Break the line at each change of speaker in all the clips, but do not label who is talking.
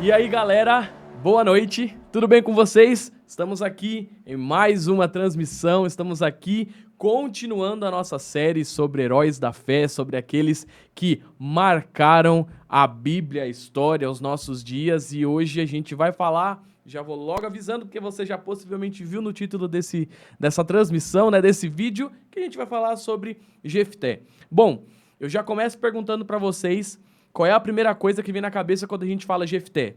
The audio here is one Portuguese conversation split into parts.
E aí, galera, boa noite, tudo bem com vocês? Estamos aqui em mais uma transmissão, estamos aqui continuando a nossa série sobre heróis da fé, sobre aqueles que marcaram a Bíblia, a história, os nossos dias, e hoje a gente vai falar, já vou logo avisando, porque você já possivelmente viu no título dessa transmissão, né, desse vídeo, que a gente vai falar sobre Jefté. Bom, eu já começo perguntando para vocês qual é a primeira coisa que vem na cabeça quando a gente fala Jefté.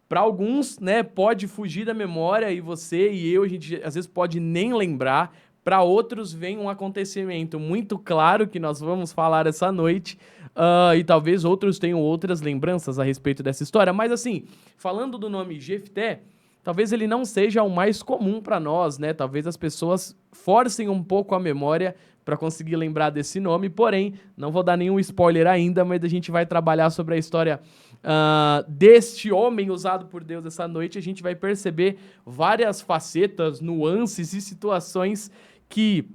Para alguns, né, pode fugir da memória e você e eu, a gente às vezes pode nem lembrar. Para outros vem um acontecimento muito claro que nós vamos falar essa noite, e talvez outros tenham outras lembranças a respeito dessa história. Mas assim, falando do nome Jefté, talvez ele não seja o mais comum para nós, né? Talvez as pessoas forcem um pouco a memória para conseguir lembrar desse nome, porém, não vou dar nenhum spoiler ainda, mas a gente vai trabalhar sobre a história deste homem usado por Deus essa noite. A gente vai perceber várias facetas, nuances e situações que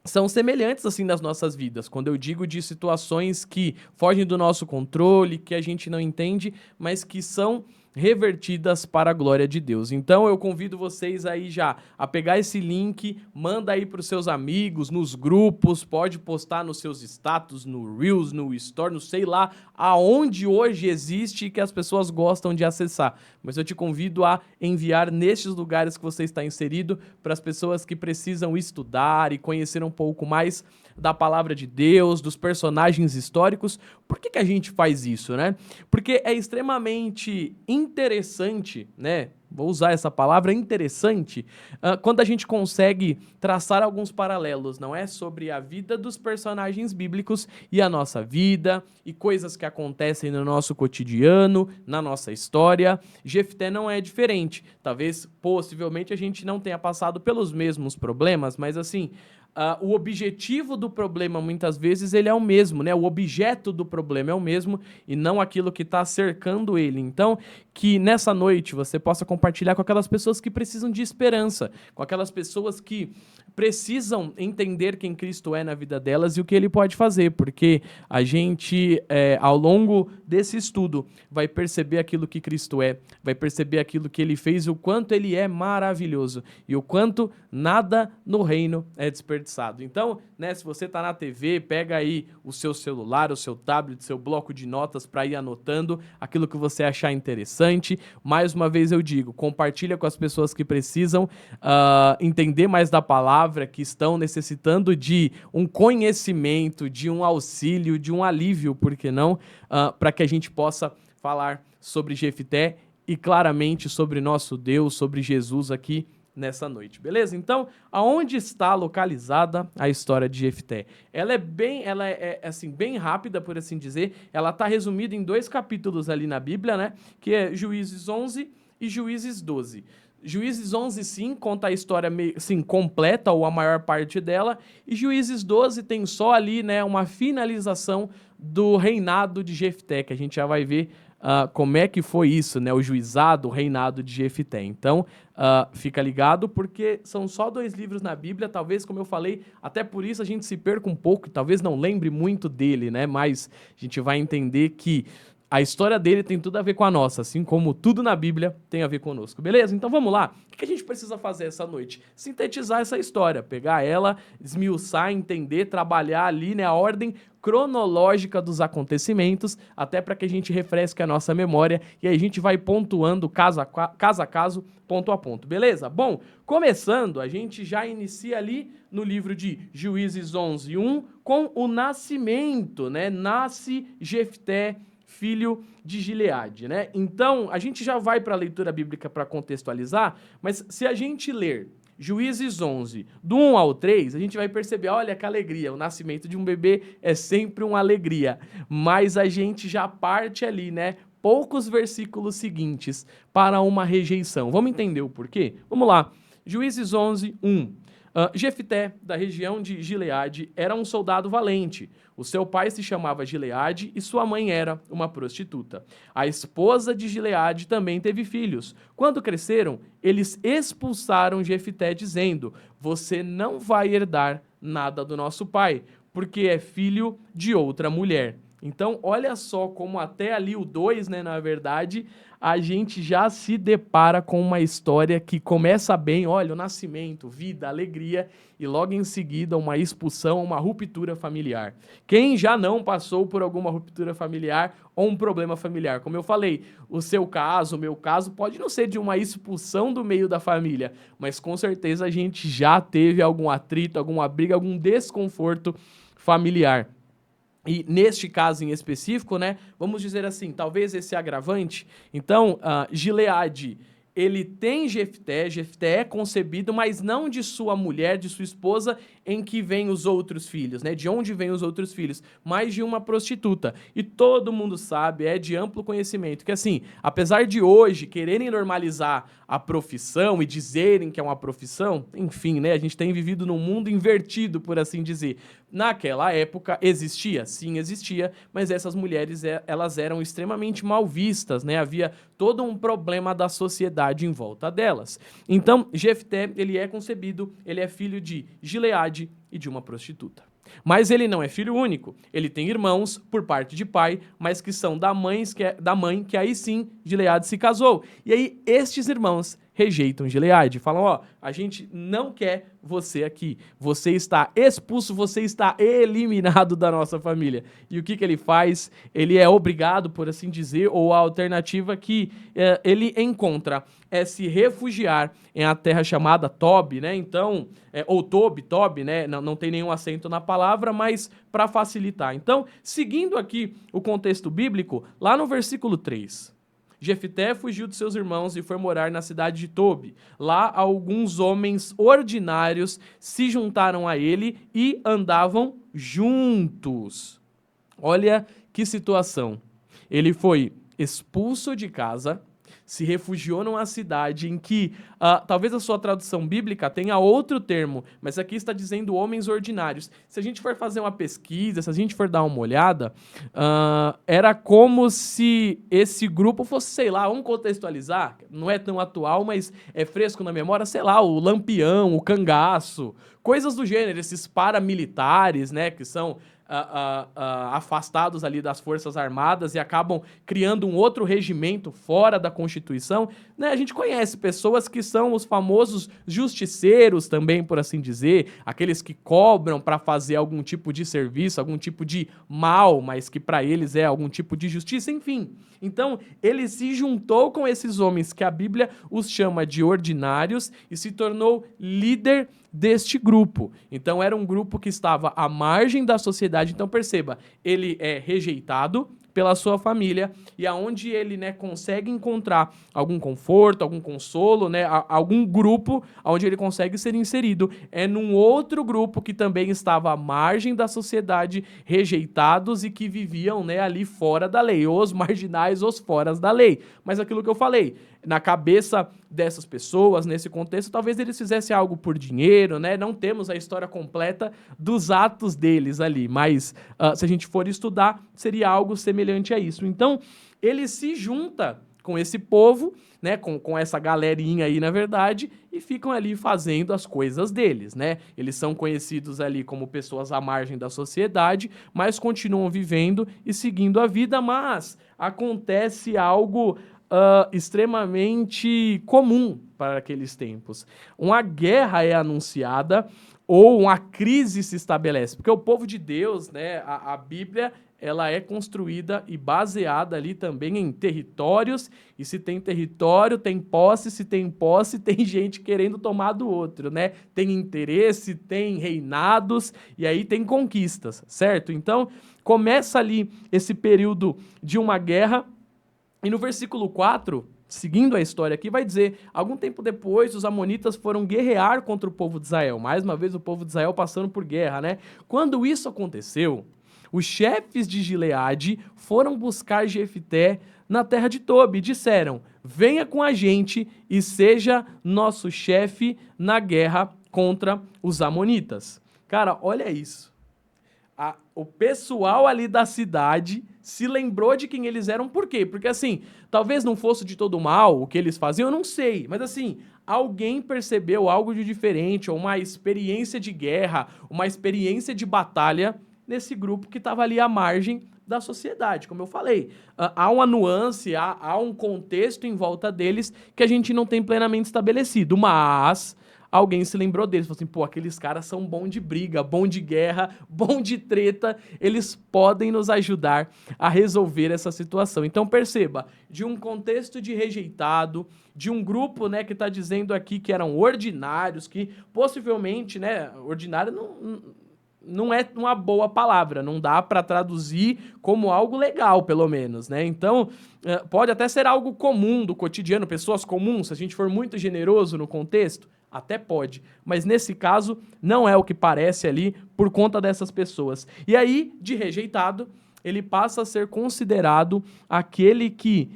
são semelhantes assim nas nossas vidas. Quando eu digo de situações que fogem do nosso controle, que a gente não entende, mas que são revertidas para a glória de Deus. Então eu convido vocês aí já a pegar esse link, manda aí para os seus amigos, nos grupos, pode postar nos seus status, no Reels, no Store, não sei lá aonde hoje existe que as pessoas gostam de acessar. Mas eu te convido a enviar nestes lugares que você está inserido para as pessoas que precisam estudar e conhecer um pouco mais da palavra de Deus, dos personagens históricos. Por que a gente faz isso, né? Porque é extremamente interessante, né? Vou usar essa palavra, interessante, quando a gente consegue traçar alguns paralelos, não é? Sobre a vida dos personagens bíblicos e a nossa vida, e coisas que acontecem no nosso cotidiano, na nossa história. Jefté não é diferente. Talvez, possivelmente, a gente não tenha passado pelos mesmos problemas, mas assim, o objetivo do problema, muitas vezes, ele é o mesmo, né? O objeto do problema é o mesmo e não aquilo que está cercando ele. Então, que nessa noite você possa compartilhar com aquelas pessoas que precisam de esperança, com aquelas pessoas que precisam entender quem Cristo é na vida delas e o que ele pode fazer, porque a gente, ao longo desse estudo, vai perceber aquilo que Cristo é, vai perceber aquilo que ele fez, o quanto ele é maravilhoso e o quanto nada no reino é desperdiçado. Então, né, se você está na TV, pega aí o seu celular, o seu tablet, seu bloco de notas para ir anotando aquilo que você achar interessante. Mais uma vez eu digo, compartilha com as pessoas que precisam entender mais da palavra, que estão necessitando de um conhecimento, de um auxílio, de um alívio, por que não, para que a gente possa falar sobre Jefté e claramente sobre nosso Deus, sobre Jesus aqui nessa noite, beleza? Então, aonde está localizada a história de Jefté? Ela é assim, bem rápida, por assim dizer. Ela está resumida em 2 capítulos ali na Bíblia, né? Que é Juízes 11 e Juízes 12. Juízes 11, sim, conta a história meio, assim, completa, ou a maior parte dela, e Juízes 12 tem só ali, né, uma finalização do reinado de Jefté, que a gente já vai ver como é que foi isso, né, o juizado, o reinado de Jefté. Então, fica ligado, porque são só 2 livros na Bíblia, talvez, como eu falei, até por isso a gente se perca um pouco, talvez não lembre muito dele, né, mas a gente vai entender que a história dele tem tudo a ver com a nossa, assim como tudo na Bíblia tem a ver conosco, beleza? Então vamos lá. O que a gente precisa fazer essa noite? Sintetizar essa história, pegar ela, esmiuçar, entender, trabalhar ali, né, a ordem cronológica dos acontecimentos, até para que a gente refresque a nossa memória e aí a gente vai pontuando caso a caso, ponto a ponto, beleza? Bom, começando, a gente já inicia ali no livro de Juízes 11, 1, com o nascimento, né? Nasce Jefté, filho de Gileade, né? Então, a gente já vai para a leitura bíblica para contextualizar, mas se a gente ler Juízes 11, do 1 ao 3, a gente vai perceber, olha que alegria, o nascimento de um bebê é sempre uma alegria, mas a gente já parte ali, né? Poucos versículos seguintes para uma rejeição. Vamos entender o porquê? Vamos lá. Juízes 11, 1. Jefté, da região de Gileade, era um soldado valente. O seu pai se chamava Gileade e sua mãe era uma prostituta. A esposa de Gileade também teve filhos. Quando cresceram, eles expulsaram Jefté, dizendo: "Você não vai herdar nada do nosso pai, porque é filho de outra mulher." Então, olha só como até ali o 2, né, na verdade, a gente já se depara com uma história que começa bem, olha, o nascimento, vida, alegria, e logo em seguida uma expulsão, uma ruptura familiar. Quem já não passou por alguma ruptura familiar ou um problema familiar? Como eu falei, o seu caso, o meu caso, pode não ser de uma expulsão do meio da família, mas com certeza a gente já teve algum atrito, alguma briga, algum desconforto familiar. E neste caso em específico, né, vamos dizer assim, talvez esse agravante. Então, Gileade, ele tem Jefté, Jefté é concebido, mas não de sua mulher, de sua esposa, em que vêm os outros filhos, né? De onde vêm os outros filhos? Mas de uma prostituta. E todo mundo sabe, é de amplo conhecimento, que assim, apesar de hoje quererem normalizar a profissão e dizerem que é uma profissão, enfim, né? A gente tem vivido num mundo invertido, por assim dizer. Naquela época existia, sim, existia, mas essas mulheres, elas eram extremamente mal vistas, né? Havia todo um problema da sociedade em volta delas. Então, Jefté, ele é concebido, ele é filho de Gileade e de uma prostituta. Mas ele não é filho único, ele tem irmãos por parte de pai, mas que são da mãe que aí sim Gileade se casou. E aí estes irmãos rejeitam Gileade, falam, ó, a gente não quer você aqui, você está expulso, você está eliminado da nossa família. E o que ele faz? Ele é obrigado, por assim dizer, ou a alternativa que ele encontra é se refugiar em a terra chamada Tob, né? Então, ou Tob, né? Não tem nenhum acento na palavra, mas para facilitar. Então, seguindo aqui o contexto bíblico, lá no versículo 3, Jefté fugiu de seus irmãos e foi morar na cidade de Tobi. Lá, alguns homens ordinários se juntaram a ele e andavam juntos. Olha que situação. Ele foi expulso de casa, se refugiou numa cidade em que, talvez a sua tradução bíblica tenha outro termo, mas aqui está dizendo homens ordinários. Se a gente for fazer uma pesquisa, se a gente for dar uma olhada, era como se esse grupo fosse, sei lá, vamos contextualizar, não é tão atual, mas é fresco na memória, sei lá, o Lampião, o Cangaço, coisas do gênero, esses paramilitares, né, que são afastados ali das Forças Armadas e acabam criando um outro regimento fora da Constituição, né? A gente conhece pessoas que são os famosos justiceiros também, por assim dizer, aqueles que cobram para fazer algum tipo de serviço, algum tipo de mal, mas que para eles é algum tipo de justiça, enfim. Então, ele se juntou com esses homens que a Bíblia os chama de ordinários e se tornou líder deste grupo. Então, era um grupo que estava à margem da sociedade. Então, perceba, ele é rejeitado pela sua família e aonde ele, né, consegue encontrar algum conforto, algum consolo, né, algum grupo onde ele consegue ser inserido é num outro grupo que também estava à margem da sociedade, rejeitados e que viviam, né, ali fora da lei, os marginais, os foras da lei. Mas aquilo que eu falei, na cabeça dessas pessoas, nesse contexto, talvez eles fizessem algo por dinheiro, né? Não temos a história completa dos atos deles ali, mas se a gente for estudar, seria algo semelhante a isso. Então, ele se junta com esse povo, né, com essa galerinha aí, na verdade, e ficam ali fazendo as coisas deles, né? Eles são conhecidos ali como pessoas à margem da sociedade, mas continuam vivendo e seguindo a vida, mas acontece algo extremamente comum para aqueles tempos. Uma guerra é anunciada ou uma crise se estabelece, porque o povo de Deus, né, a Bíblia, ela é construída e baseada ali também em territórios, e se tem território, tem posse, se tem posse, tem gente querendo tomar do outro, né? Tem interesse, tem reinados, e aí tem conquistas, certo? Então, começa ali esse período de uma guerra. E no versículo 4, seguindo a história aqui, vai dizer, algum tempo depois os amonitas foram guerrear contra o povo de Israel. Mais uma vez o povo de Israel passando por guerra, né? Quando isso aconteceu, os chefes de Gileade foram buscar Jefté na terra de Tobi e disseram, venha com a gente e seja nosso chefe na guerra contra os amonitas. Cara, olha isso. O pessoal ali da cidade se lembrou de quem eles eram, por quê? Porque assim, talvez não fosse de todo mal o que eles faziam, eu não sei, mas assim, alguém percebeu algo de diferente, ou uma experiência de guerra, uma experiência de batalha, nesse grupo que estava ali à margem da sociedade. Como eu falei, há uma nuance, há um contexto em volta deles que a gente não tem plenamente estabelecido, mas alguém se lembrou deles, falou assim, pô, aqueles caras são bom de briga, bom de guerra, bom de treta, eles podem nos ajudar a resolver essa situação. Então perceba, de um contexto de rejeitado, de um grupo, né, que está dizendo aqui que eram ordinários, que possivelmente, né, ordinário não é uma boa palavra, não dá para traduzir como algo legal, pelo menos, né? Então, pode até ser algo comum do cotidiano, pessoas comuns, se a gente for muito generoso no contexto, até pode, mas nesse caso não é o que parece ali por conta dessas pessoas. E aí, de rejeitado, ele passa a ser considerado aquele que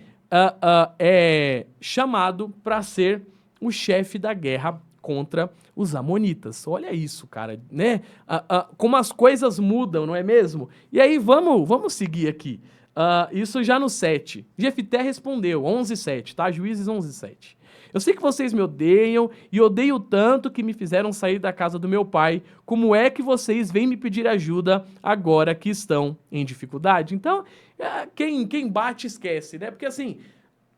é chamado para ser o chefe da guerra contra os amonitas. Olha isso, cara, né? Como as coisas mudam, não é mesmo? E aí, vamos seguir aqui. Isso já no 7. Jefté respondeu, 11:7, tá? Juízes 11:7. Eu sei que vocês me odeiam e odeio tanto que me fizeram sair da casa do meu pai. Como é que vocês vêm me pedir ajuda agora que estão em dificuldade? Então, quem bate esquece, né? Porque assim,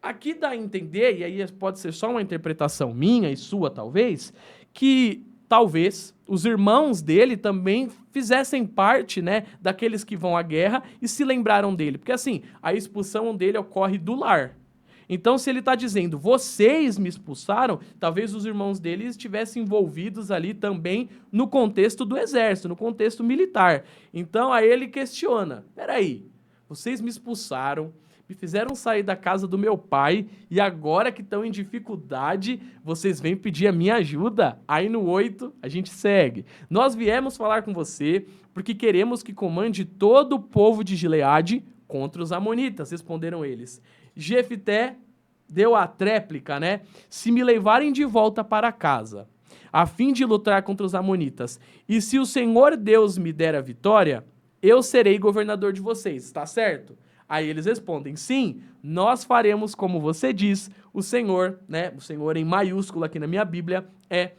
aqui dá a entender, e aí pode ser só uma interpretação minha e sua talvez, que talvez os irmãos dele também fizessem parte, né, daqueles que vão à guerra e se lembraram dele. Porque assim, a expulsão dele ocorre do lar. Então, se ele está dizendo, vocês me expulsaram, talvez os irmãos dele estivessem envolvidos ali também no contexto do exército, no contexto militar. Então, aí ele questiona, peraí, vocês me expulsaram, me fizeram sair da casa do meu pai e agora que estão em dificuldade, vocês vêm pedir a minha ajuda? Aí no 8, a gente segue. Nós viemos falar com você porque queremos que comande todo o povo de Gileade contra os amonitas, responderam eles. Jefté deu a tréplica, né? Se me levarem de volta para casa, a fim de lutar contra os amonitas, e se o Senhor Deus me der a vitória, eu serei governador de vocês, tá certo? Aí eles respondem, sim, nós faremos como você diz, o Senhor, né? O Senhor em maiúsculo aqui na minha Bíblia, é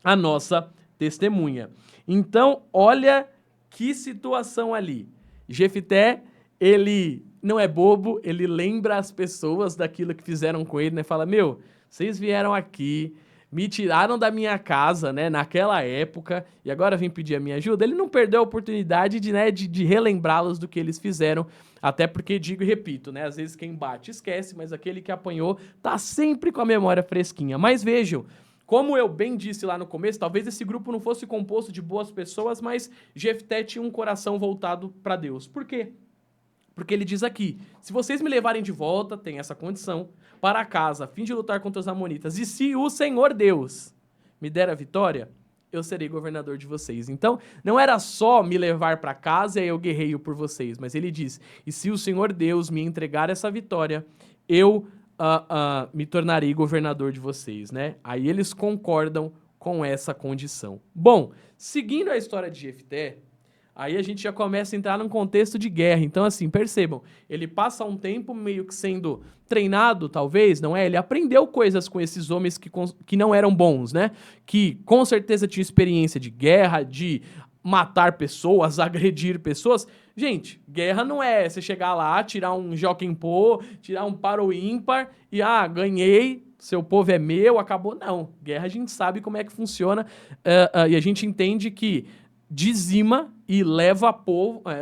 a nossa testemunha. Então, olha que situação ali. Jefté, ele não é bobo, ele lembra as pessoas daquilo que fizeram com ele, né? Fala, meu, vocês vieram aqui, me tiraram da minha casa, né, naquela época, e agora vem pedir a minha ajuda. Ele não perdeu a oportunidade de relembrá-los do que eles fizeram, até porque, digo e repito, né, às vezes quem bate esquece, mas aquele que apanhou tá sempre com a memória fresquinha. Mas vejam, como eu bem disse lá no começo, talvez esse grupo não fosse composto de boas pessoas, mas Jefté tinha um coração voltado para Deus. Por quê? Porque ele diz aqui, se vocês me levarem de volta, tem essa condição, para casa, a fim de lutar contra os amonitas, e se o Senhor Deus me der a vitória, eu serei governador de vocês. Então, não era só me levar para casa e eu guerreio por vocês, mas ele diz, e se o Senhor Deus me entregar essa vitória, eu me tornarei governador de vocês, né? Aí eles concordam com essa condição. Bom, seguindo a história de Jefté, aí a gente já começa a entrar num contexto de guerra. Então, assim, percebam, ele passa um tempo meio que sendo treinado, talvez, não é? Ele aprendeu coisas com esses homens que não eram bons, né? Que com certeza tinham experiência de guerra, de matar pessoas, agredir pessoas. Gente, guerra não é você chegar lá, tirar um Jockey Pô, tirar um par ou ímpar e, ganhei, seu povo é meu, acabou. Não, guerra a gente sabe como é que funciona e a gente entende que dizima e leva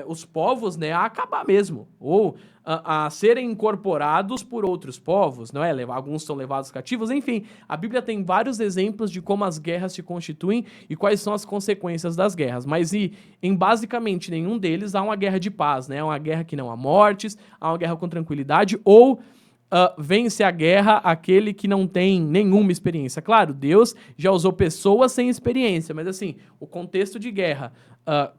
os povos, né, a acabar mesmo, ou a serem incorporados por outros povos, não é? Alguns são levados cativos, enfim, a Bíblia tem vários exemplos de como as guerras se constituem e quais são as consequências das guerras, mas em basicamente nenhum deles há uma guerra de paz, né? Uma guerra que não há mortes, há uma guerra com tranquilidade, ou vence a guerra aquele que não tem nenhuma experiência. Claro, Deus já usou pessoas sem experiência, mas assim, o contexto de guerra,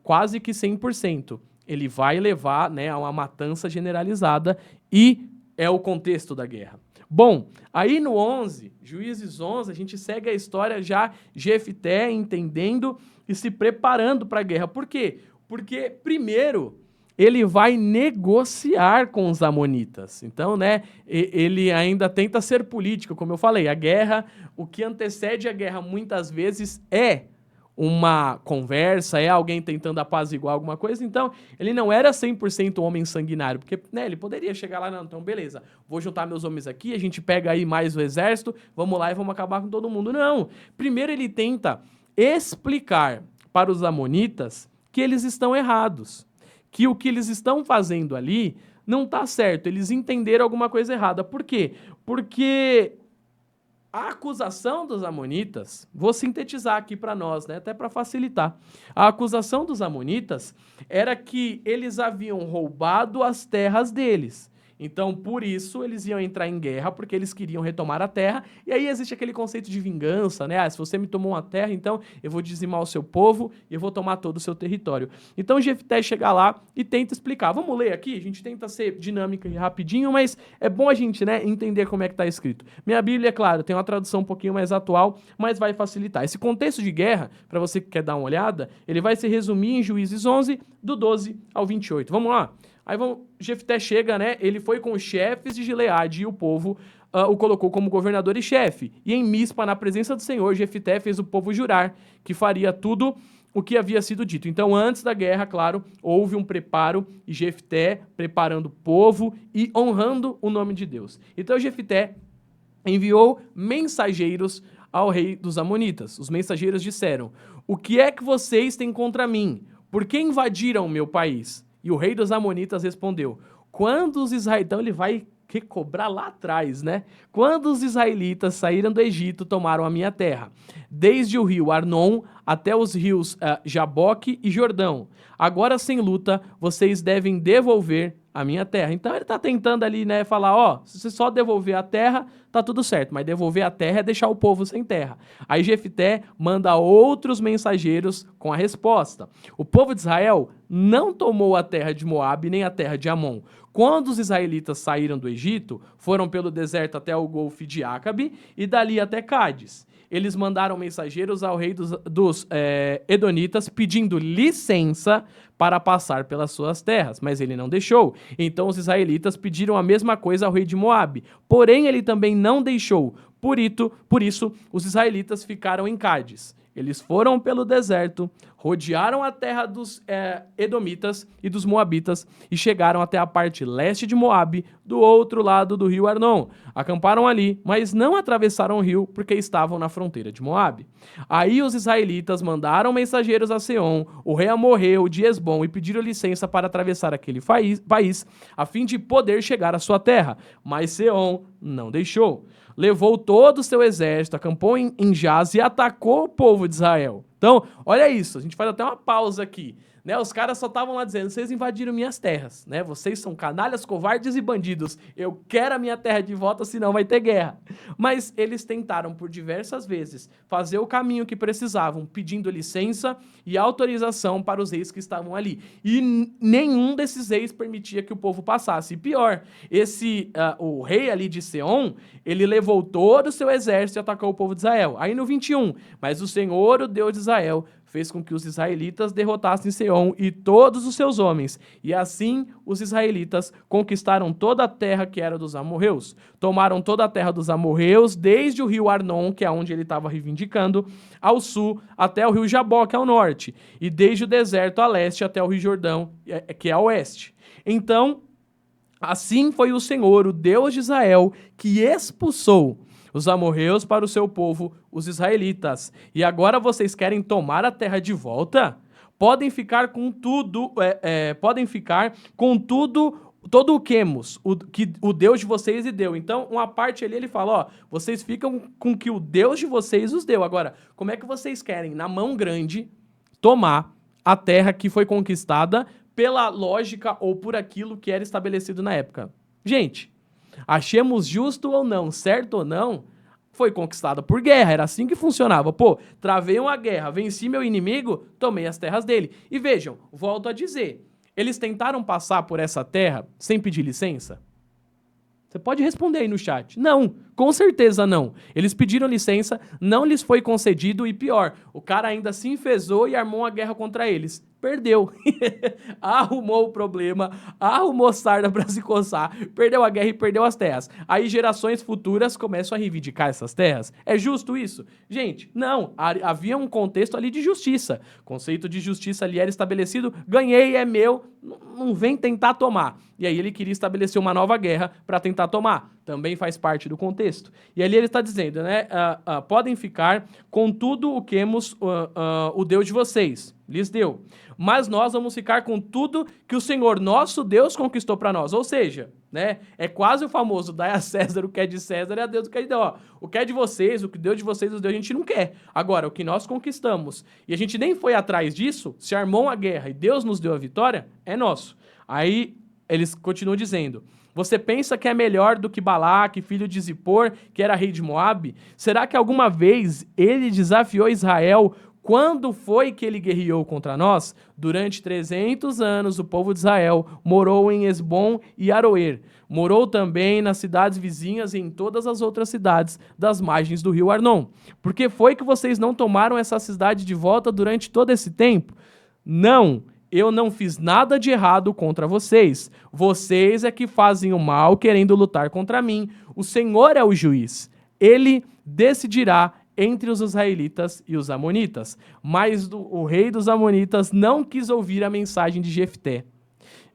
quase que 100%, ele vai levar, né, a uma matança generalizada e é o contexto da guerra. Bom, aí no 11, Juízes 11, a gente segue a história já Jefté entendendo e se preparando para a guerra. Por quê? Porque, primeiro, ele vai negociar com os amonitas. Então, né, ele ainda tenta ser político, como eu falei. A guerra, o que antecede a guerra muitas vezes é uma conversa, é alguém tentando apaziguar alguma coisa, então ele não era 100% homem sanguinário, porque, né, ele poderia chegar lá, não, então beleza, vou juntar meus homens aqui, a gente pega aí mais o exército, vamos lá e vamos acabar com todo mundo. Não, primeiro ele tenta explicar para os amonitas que eles estão errados, que o que eles estão fazendo ali não tá certo, eles entenderam alguma coisa errada. Por quê? Porque a acusação dos amonitas, vou sintetizar aqui para nós, né, até para facilitar. A acusação dos amonitas era que eles haviam roubado as terras deles. Então, por isso, eles iam entrar em guerra, porque eles queriam retomar a terra. E aí existe aquele conceito de vingança, né? Ah, se você me tomou uma terra, então eu vou dizimar o seu povo e eu vou tomar todo o seu território. Então, Jefté chega lá e tenta explicar. Vamos ler aqui? A gente tenta ser dinâmica e rapidinho, mas é bom a gente, né, entender como é que está escrito. Minha Bíblia, é claro, tem uma tradução um pouquinho mais atual, mas vai facilitar. Esse contexto de guerra, para você que quer dar uma olhada, ele vai se resumir em Juízes 11, do 12 ao 28. Vamos lá? Aí Jefté chega, né? Ele foi com os chefes de Gileade e o povo o colocou como governador e chefe. E em Mispa, na presença do Senhor, Jefté fez o povo jurar que faria tudo o que havia sido dito. Então, antes da guerra, claro, houve um preparo e Jefté preparando o povo e honrando o nome de Deus. Então, Jefté enviou mensageiros ao rei dos amonitas. Os mensageiros disseram: o que é que vocês têm contra mim? Por que invadiram o meu país? E o rei dos amonitas respondeu: quando os israelitas... Então ele vai recobrar lá atrás, né? Quando os israelitas saíram do Egito, tomaram a minha terra, desde o rio Arnon até os rios Jaboque e Jordão. Agora, sem luta, vocês devem devolver a minha terra. Então ele tá tentando ali, né, falar, ó, se você só devolver a terra, tá tudo certo, mas devolver a terra é deixar o povo sem terra. Aí Jefté manda outros mensageiros com a resposta. O povo de Israel não tomou a terra de Moabe nem a terra de Amon. Quando os israelitas saíram do Egito, foram pelo deserto até o golfo de Acabe e dali até Cádiz. Eles mandaram mensageiros ao rei dos Edonitas pedindo licença para passar pelas suas terras, mas ele não deixou. Então os israelitas pediram a mesma coisa ao rei de Moabe, porém ele também não deixou. Por isso, os israelitas ficaram em Cádiz. Eles foram pelo deserto, rodearam a terra dos Edomitas e dos Moabitas e chegaram até a parte leste de Moabe, do outro lado do rio Arnon. Acamparam ali, mas não atravessaram o rio porque estavam na fronteira de Moabe. Aí os israelitas mandaram mensageiros a Seom, o rei amorreu de Hesbom, e pediram licença para atravessar aquele país a fim de poder chegar à sua terra. Mas Seom não deixou. Levou todo o seu exército, acampou em Jaz e atacou o povo de Israel. Então, olha isso, a gente faz até uma pausa aqui, né? Os caras só estavam lá dizendo: vocês invadiram minhas terras, né? Vocês são canalhas, covardes e bandidos. Eu quero a minha terra de volta, senão vai ter guerra. Mas eles tentaram por diversas vezes fazer o caminho que precisavam, pedindo licença e autorização para os reis que estavam ali. E nenhum desses reis permitia que o povo passasse. E pior, o rei ali de Seom, ele levou todo o seu exército e atacou o povo de Israel. Aí no 21, mas o Senhor, o Deus de Israel, fez com que os israelitas derrotassem Seom e todos os seus homens. E assim os israelitas conquistaram toda a terra que era dos amorreus. Tomaram toda a terra dos amorreus, desde o rio Arnon, que é onde ele estava reivindicando, ao sul, até o rio Jaboque, ao norte. E desde o deserto a leste até o rio Jordão, que é a oeste. Então, assim foi o Senhor, o Deus de Israel, que expulsou os amorreus para o seu povo, os israelitas. E agora vocês querem tomar a terra de volta? Podem ficar com tudo, todo o quemos, que o Deus de vocês lhe deu. Então, uma parte ali ele fala, ó, vocês ficam com o que o Deus de vocês os deu. Agora, como é que vocês querem, na mão grande, tomar a terra que foi conquistada pela lógica ou por aquilo que era estabelecido na época? Gente, achemos justo ou não, certo ou não, foi conquistada por guerra, era assim que funcionava. Pô, travei uma guerra, venci meu inimigo, tomei as terras dele. E vejam, volto a dizer, eles tentaram passar por essa terra sem pedir licença? Você pode responder aí no chat. Não, com certeza não. Eles pediram licença, não lhes foi concedido e pior, o cara ainda se enfesou e armou uma guerra contra eles. perdeu. Arrumou o problema, arrumou sarda para se coçar, perdeu a guerra e perdeu as terras. Aí gerações futuras começam a reivindicar essas terras. É justo isso? Gente, não. Havia um contexto ali de justiça. O conceito de justiça ali era estabelecido, ganhei, é meu, não vem tentar tomar. E aí ele queria estabelecer uma nova guerra para tentar tomar. Também faz parte do contexto. E ali ele está dizendo, né? Podem ficar com tudo o que o Deus de vocês lhes deu. Mas nós vamos ficar com tudo que o Senhor nosso Deus conquistou para nós. Ou seja, né? É quase o famoso dai a César o que é de César e a Deus o que é de Deus. Ó, o que é de vocês, o que Deus de vocês, os Deus a gente não quer. Agora, o que nós conquistamos e a gente nem foi atrás disso, se armou uma guerra e Deus nos deu a vitória, é nosso. Aí eles continuam dizendo: você pensa que é melhor do que Balaque, filho de Zippor, que era rei de Moabe? Será que alguma vez ele desafiou Israel? Quando foi que ele guerreou contra nós? Durante 300 anos o povo de Israel morou em Esbom e Aroer. Morou também nas cidades vizinhas e em todas as outras cidades das margens do rio Arnon. Por que foi que vocês não tomaram essa cidade de volta durante todo esse tempo? Não, eu não fiz nada de errado contra vocês. Vocês é que fazem o mal querendo lutar contra mim. O Senhor é o juiz. Ele decidirá entre os israelitas e os amonitas. Mas o rei dos amonitas não quis ouvir a mensagem de Jefté,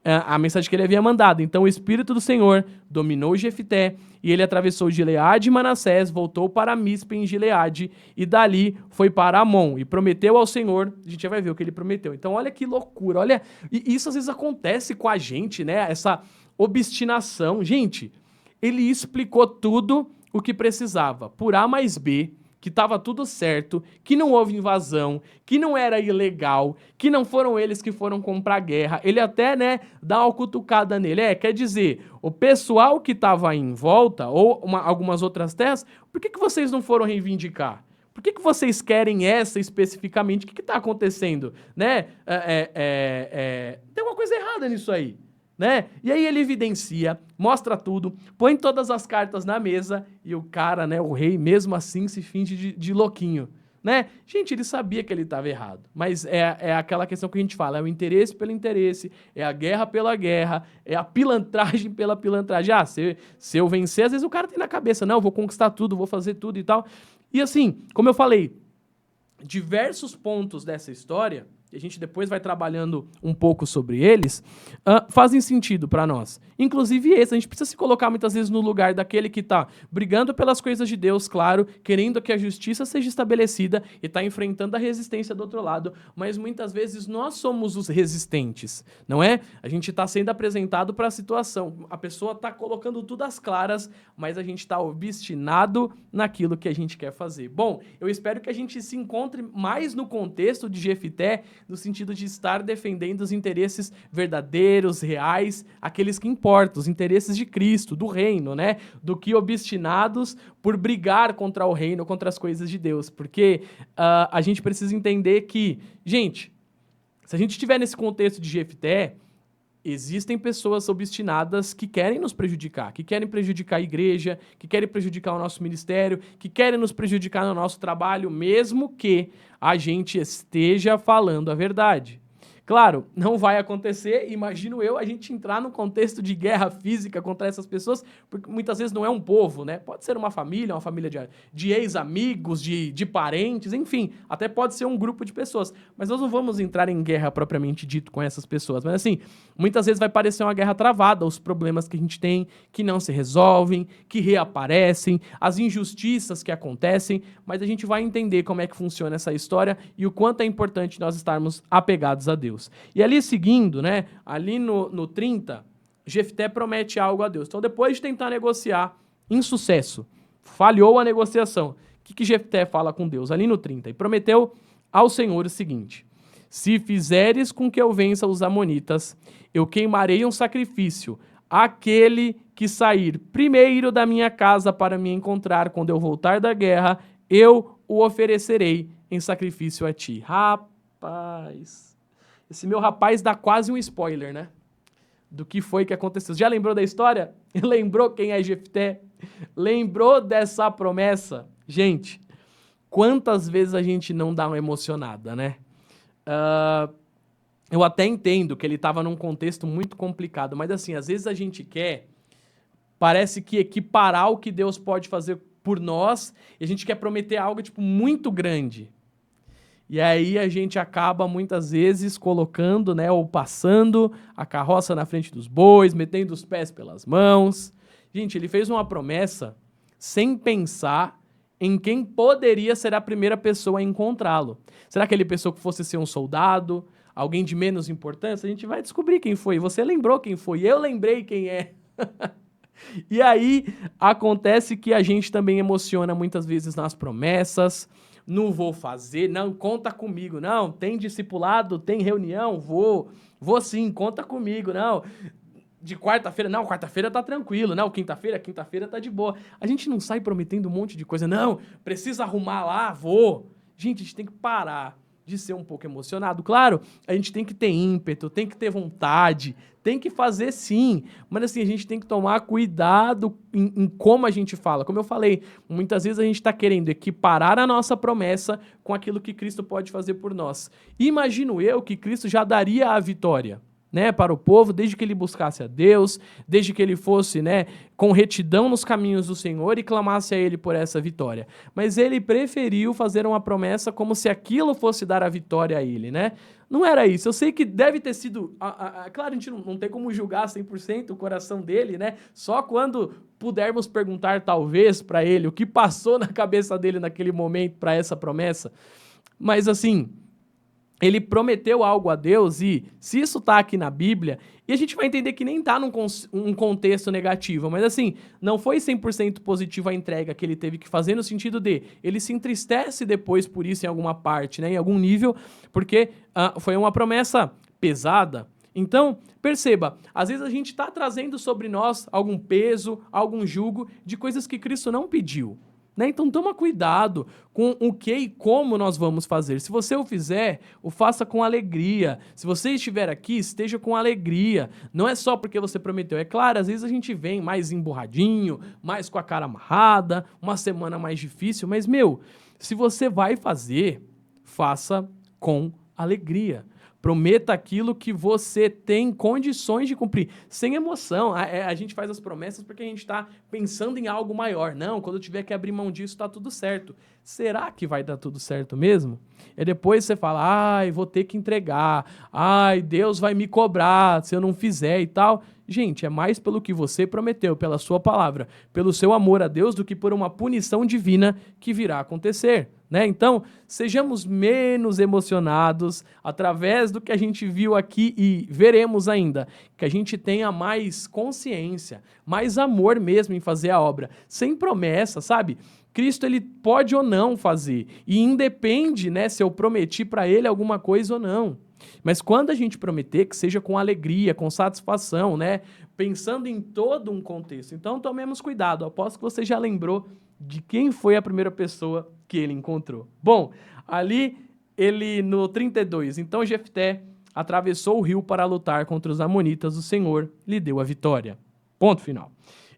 a mensagem que ele havia mandado. Então o Espírito do Senhor dominou Jefté, e ele atravessou Gileade e Manassés, voltou para Mispe em Gileade, e dali foi para Amon, e prometeu ao Senhor. A gente já vai ver o que ele prometeu. Então olha que loucura, olha, e isso às vezes acontece com a gente, né? Essa obstinação. Gente, ele explicou tudo o que precisava, por A mais B, que estava tudo certo, que não houve invasão, que não era ilegal, que não foram eles que foram comprar guerra. Ele até, né, dá uma cutucada nele. Quer dizer, o pessoal que estava aí em volta, ou algumas outras terras, por que vocês não foram reivindicar? Por que vocês querem essa especificamente? O que está acontecendo? Né? Tem uma coisa errada nisso aí. Né? E aí ele evidencia, mostra tudo, põe todas as cartas na mesa e o cara, né, o rei, mesmo assim se finge de louquinho, né? Gente, ele sabia que ele estava errado, mas é aquela questão que a gente fala, é o interesse pelo interesse, é a guerra pela guerra, é a pilantragem pela pilantragem. Se eu vencer, às vezes o cara tem na cabeça, não, eu vou conquistar tudo, vou fazer tudo e tal. E assim, como eu falei, diversos pontos dessa história, e a gente depois vai trabalhando um pouco sobre eles, fazem sentido para nós. Inclusive esse, a gente precisa se colocar muitas vezes no lugar daquele que está brigando pelas coisas de Deus, claro, querendo que a justiça seja estabelecida e está enfrentando a resistência do outro lado, mas muitas vezes nós somos os resistentes, não é? A gente está sendo apresentado para a situação, a pessoa está colocando tudo às claras, mas a gente está obstinado naquilo que a gente quer fazer. Bom, eu espero que a gente se encontre mais no contexto de Jefté, no sentido de estar defendendo os interesses verdadeiros, reais, aqueles que importam, os interesses de Cristo, do reino, né? Do que obstinados por brigar contra o reino, contra as coisas de Deus. Porque a gente precisa entender que, gente, se a gente estiver nesse contexto de Jefté, existem pessoas obstinadas que querem nos prejudicar, que querem prejudicar a igreja, que querem prejudicar o nosso ministério, que querem nos prejudicar no nosso trabalho, mesmo que a gente esteja falando a verdade. Claro, não vai acontecer, imagino eu, a gente entrar no contexto de guerra física contra essas pessoas, porque muitas vezes não é um povo, né? Pode ser uma família de ex-amigos, de parentes, enfim, até pode ser um grupo de pessoas. Mas nós não vamos entrar em guerra propriamente dito com essas pessoas. Mas assim, muitas vezes vai parecer uma guerra travada, os problemas que a gente tem, que não se resolvem, que reaparecem, as injustiças que acontecem, mas a gente vai entender como é que funciona essa história e o quanto é importante nós estarmos apegados a Deus. E ali seguindo, né, ali no 30, Jefté promete algo a Deus. Então depois de tentar negociar, insucesso, falhou a negociação, o que Jefté fala com Deus? Ali no 30, e prometeu ao Senhor o seguinte: se fizeres com que eu vença os amonitas, eu queimarei um sacrifício, aquele que sair primeiro da minha casa para me encontrar quando eu voltar da guerra, eu o oferecerei em sacrifício a ti. Rapaz... Esse meu rapaz dá quase um spoiler, né? Do que foi que aconteceu. Já lembrou da história? Lembrou quem é Jefté? Lembrou dessa promessa? Gente, quantas vezes a gente não dá uma emocionada, né? eu até entendo que ele estava num contexto muito complicado, mas assim, às vezes a gente parece que equiparar o que Deus pode fazer por nós, e a gente quer prometer algo, tipo, muito grande. E aí a gente acaba, muitas vezes, colocando, né, ou passando a carroça na frente dos bois, metendo os pés pelas mãos. Gente, ele fez uma promessa sem pensar em quem poderia ser a primeira pessoa a encontrá-lo. Será que ele pensou que fosse ser um soldado, alguém de menos importância? A gente vai descobrir quem foi. Você lembrou quem foi, eu lembrei quem é. E aí acontece que a gente também emociona muitas vezes nas promessas. Não vou fazer, não, conta comigo. Não, tem discipulado, tem reunião, vou sim, conta comigo. Não, de quarta-feira, não, quarta-feira tá tranquilo. Não, quinta-feira tá de boa. A gente não sai prometendo um monte de coisa. Não, precisa arrumar lá, vou. Gente, a gente tem que parar de ser um pouco emocionado. Claro, a gente tem que ter ímpeto, tem que ter vontade, tem que fazer sim, mas assim, a gente tem que tomar cuidado em como a gente fala. Como eu falei, muitas vezes a gente está querendo equiparar a nossa promessa com aquilo que Cristo pode fazer por nós. Imagino eu que Cristo já daria a vitória, né, para o povo, desde que ele buscasse a Deus, desde que ele fosse, né, com retidão nos caminhos do Senhor e clamasse a ele por essa vitória. Mas ele preferiu fazer uma promessa como se aquilo fosse dar a vitória a ele, né? Não era isso. Eu sei que deve ter sido... claro, a gente não tem como julgar 100% o coração dele, né? Só quando pudermos perguntar, talvez, para ele o que passou na cabeça dele naquele momento para essa promessa. Mas, assim, ele prometeu algo a Deus e, se isso tá aqui na Bíblia, e a gente vai entender que nem tá num contexto negativo, mas assim, não foi 100% positivo a entrega que ele teve que fazer no sentido de, ele se entristece depois por isso em alguma parte, né, em algum nível, porque foi uma promessa pesada. Então, perceba, às vezes a gente tá trazendo sobre nós algum peso, algum jugo de coisas que Cristo não pediu. Né? Então toma cuidado com o que e como nós vamos fazer. Se você o fizer, o faça com alegria. Se você estiver aqui, esteja com alegria. Não é só porque você prometeu. É claro, às vezes a gente vem mais emburradinho, mais com a cara amarrada, uma semana mais difícil, mas, se você vai fazer, faça com alegria. Prometa aquilo que você tem condições de cumprir, sem emoção. A gente faz as promessas porque a gente está pensando em algo maior. Não, quando eu tiver que abrir mão disso, está tudo certo. Será que vai dar tudo certo mesmo? E depois você fala, vou ter que entregar. Deus vai me cobrar se eu não fizer e tal. Gente, é mais pelo que você prometeu, pela sua palavra, pelo seu amor a Deus, do que por uma punição divina que virá a acontecer. Né? Então, sejamos menos emocionados através do que a gente viu aqui e veremos ainda, que a gente tenha mais consciência, mais amor mesmo em fazer a obra, sem promessa, sabe? Cristo, ele pode ou não fazer, e independe, né, se eu prometi para ele alguma coisa ou não. Mas quando a gente prometer, que seja com alegria, com satisfação, né, pensando em todo um contexto. Então, tomemos cuidado, aposto que você já lembrou de quem foi a primeira pessoa que ele encontrou. Bom, ali ele no 32, então Jefté atravessou o rio para lutar contra os amonitas, o Senhor lhe deu a vitória. Ponto final.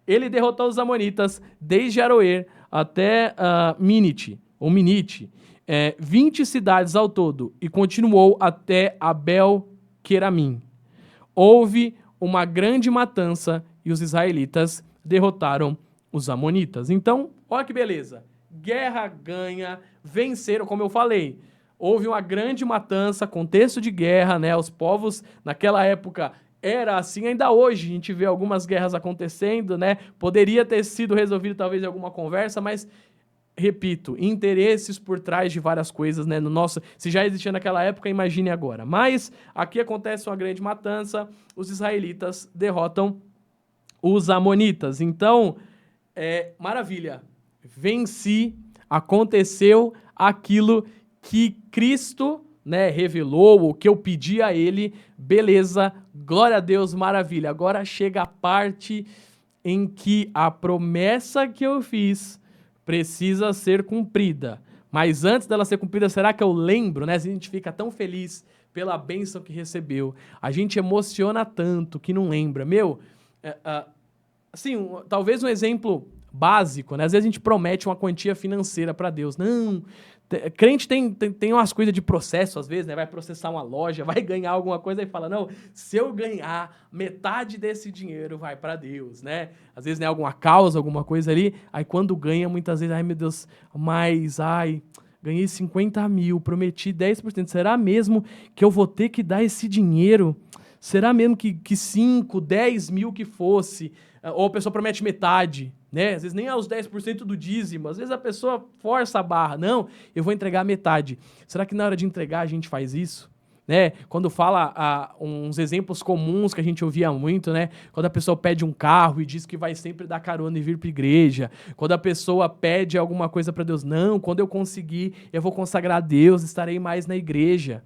Ele derrotou os amonitas desde Aroer até Minite, 20 cidades ao todo, e continuou até Abel-Queramim. Houve uma grande matança e os israelitas derrotaram os amonitas. Então, olha que beleza. Guerra ganha, venceram, como eu falei. Houve uma grande matança, contexto de guerra, né? Os povos, naquela época, era assim. Ainda hoje, a gente vê algumas guerras acontecendo, né? Poderia ter sido resolvido, talvez, em alguma conversa, mas, repito, interesses por trás de várias coisas, né? Se já existia naquela época, imagine agora. Mas, aqui acontece uma grande matança, os israelitas derrotam os amonitas. Então, maravilha. Venci, aconteceu aquilo que Cristo, né, revelou, o que eu pedi a ele, beleza, glória a Deus, maravilha. Agora chega a parte em que a promessa que eu fiz precisa ser cumprida. Mas antes dela ser cumprida, será que eu lembro, né? A gente fica tão feliz pela bênção que recebeu, a gente emociona tanto que não lembra. Assim, talvez um exemplo básico, né? Às vezes a gente promete uma quantia financeira para Deus. Não, Crente tem umas coisas de processo, às vezes, né? Vai processar uma loja, vai ganhar alguma coisa e fala, não, se eu ganhar, metade desse dinheiro vai para Deus, né? Às vezes, né, alguma causa, alguma coisa ali, aí quando ganha, muitas vezes, ai meu Deus, ganhei 50 mil, prometi 10%, será mesmo que eu vou ter que dar esse dinheiro? Será mesmo que 5, 10 mil que fosse? Ou a pessoa promete metade, né? Às vezes nem aos 10% do dízimo, às vezes a pessoa força a barra. Não, eu vou entregar metade. Será que na hora de entregar a gente faz isso? Né? Quando fala uns exemplos comuns que a gente ouvia muito, né? Quando a pessoa pede um carro e diz que vai sempre dar carona e vir para a igreja. Quando a pessoa pede alguma coisa para Deus, não, quando eu conseguir, eu vou consagrar a Deus, estarei mais na igreja.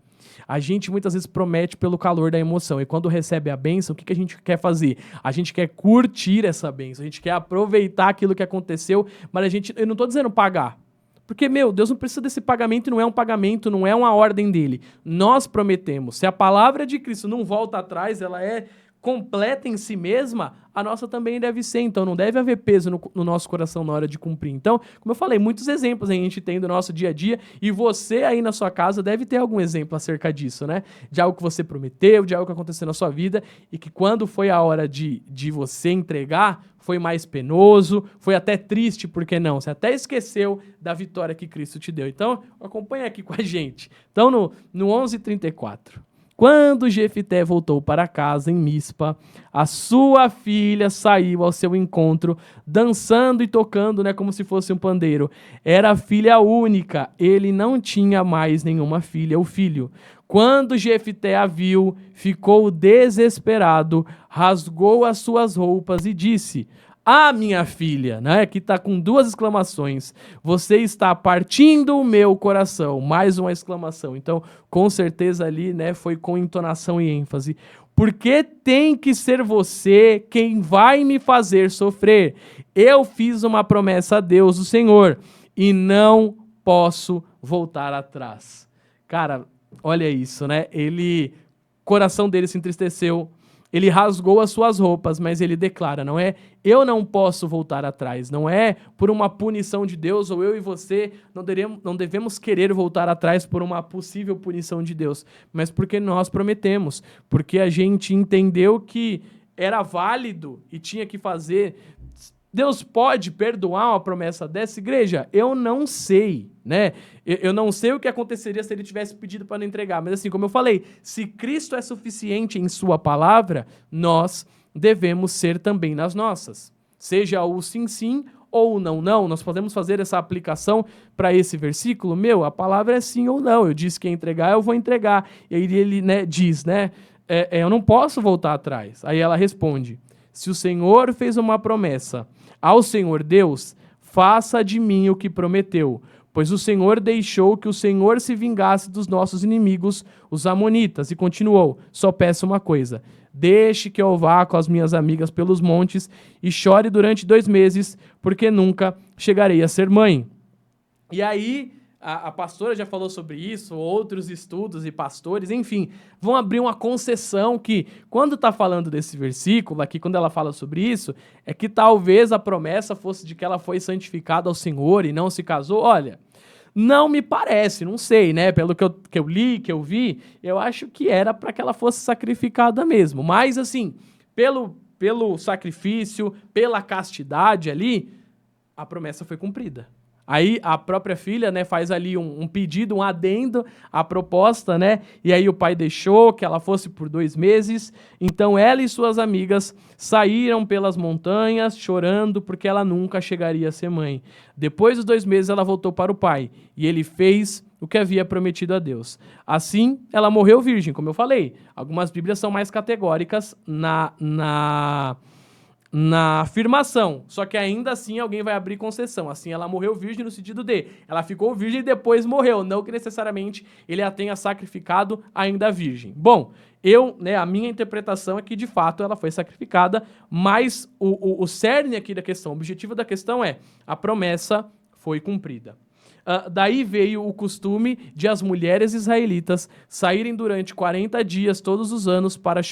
A gente muitas vezes promete pelo calor da emoção. E quando recebe a bênção, o que a gente quer fazer? A gente quer curtir essa bênção. A gente quer aproveitar aquilo que aconteceu. Mas eu não estou dizendo pagar. Porque, Deus não precisa desse pagamento, não é um pagamento, não é uma ordem dele. Nós prometemos. Se a palavra de Cristo não volta atrás, ela é completa em si mesma, a nossa também deve ser. Então, não deve haver peso no nosso coração na hora de cumprir. Então, como eu falei, muitos exemplos a gente tem do nosso dia a dia, e você aí na sua casa deve ter algum exemplo acerca disso, né? De algo que você prometeu, de algo que aconteceu na sua vida, e que quando foi a hora de você entregar, foi mais penoso, foi até triste, por que não? Você até esqueceu da vitória que Cristo te deu. Então, acompanha aqui com a gente. Então, no 11:34. Quando Jefité voltou para casa em Mispa, a sua filha saiu ao seu encontro, dançando e tocando, né, como se fosse um pandeiro. Era filha única, ele não tinha mais nenhuma filha ou filho. Quando Jefité a viu, ficou desesperado, rasgou as suas roupas e disse: minha filha, né? Aqui tá com 2 exclamações. Você está partindo o meu coração. Mais uma exclamação. Então, com certeza ali, né, foi com entonação e ênfase. Porque tem que ser você quem vai me fazer sofrer. Eu fiz uma promessa a Deus, o Senhor, e não posso voltar atrás. Cara, olha isso, né? Coração dele se entristeceu. Ele rasgou as suas roupas, mas ele declara, não é, eu não posso voltar atrás, não é por uma punição de Deus, ou eu e você não devemos querer voltar atrás por uma possível punição de Deus, mas porque nós prometemos, porque a gente entendeu que era válido e tinha que fazer. Deus pode perdoar uma promessa dessa, igreja? Eu não sei, né? Eu não sei o que aconteceria se ele tivesse pedido para não entregar. Mas assim, como eu falei, se Cristo é suficiente em sua palavra, nós devemos ser também nas nossas. Seja o sim, sim ou o não, não. Nós podemos fazer essa aplicação para esse versículo. A palavra é sim ou não. Eu disse que ia entregar, eu vou entregar. E aí ele, né, diz, né? Eu não posso voltar atrás. Aí ela responde: se o Senhor fez uma promessa ao Senhor Deus, faça de mim o que prometeu, pois o Senhor deixou que o Senhor se vingasse dos nossos inimigos, os amonitas, e continuou: só peço uma coisa, deixe que eu vá com as minhas amigas pelos montes e chore durante 2 meses, porque nunca chegarei a ser mãe. E aí, a pastora já falou sobre isso, outros estudos e pastores, enfim, vão abrir uma concessão que, quando está falando desse versículo aqui, quando ela fala sobre isso, é que talvez a promessa fosse de que ela foi santificada ao Senhor e não se casou. Olha, não me parece, não sei, né? Pelo que eu li, que eu vi, eu acho que era para que ela fosse sacrificada mesmo. Mas, assim, pelo sacrifício, pela castidade ali, a promessa foi cumprida. Aí a própria filha, né, faz ali um pedido, um adendo à proposta, né? E aí o pai deixou que ela fosse por 2 meses. Então ela e suas amigas saíram pelas montanhas chorando porque ela nunca chegaria a ser mãe. Depois dos 2 meses ela voltou para o pai e ele fez o que havia prometido a Deus. Assim, ela morreu virgem, como eu falei. Algumas bíblias são mais categóricas na afirmação, só que ainda assim alguém vai abrir concessão. Assim, ela morreu virgem no sentido de ela ficou virgem e depois morreu, não que necessariamente ele a tenha sacrificado ainda virgem. Bom, a minha interpretação é que de fato ela foi sacrificada, mas o cerne aqui da questão, o objetivo da questão é: a promessa foi cumprida. Daí veio o costume de as mulheres israelitas saírem durante 40 dias todos os anos para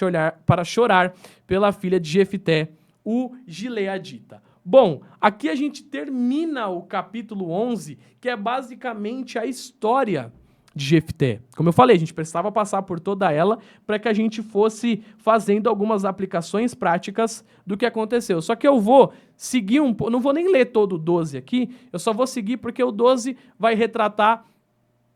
chorar pela filha de Jefité, o gileadita. Bom, aqui a gente termina o capítulo 11, que é basicamente a história de Jefté. Como eu falei, a gente precisava passar por toda ela para que a gente fosse fazendo algumas aplicações práticas do que aconteceu. Só que eu vou seguir um pouco, não vou nem ler todo o 12 aqui, eu só vou seguir porque o 12 vai retratar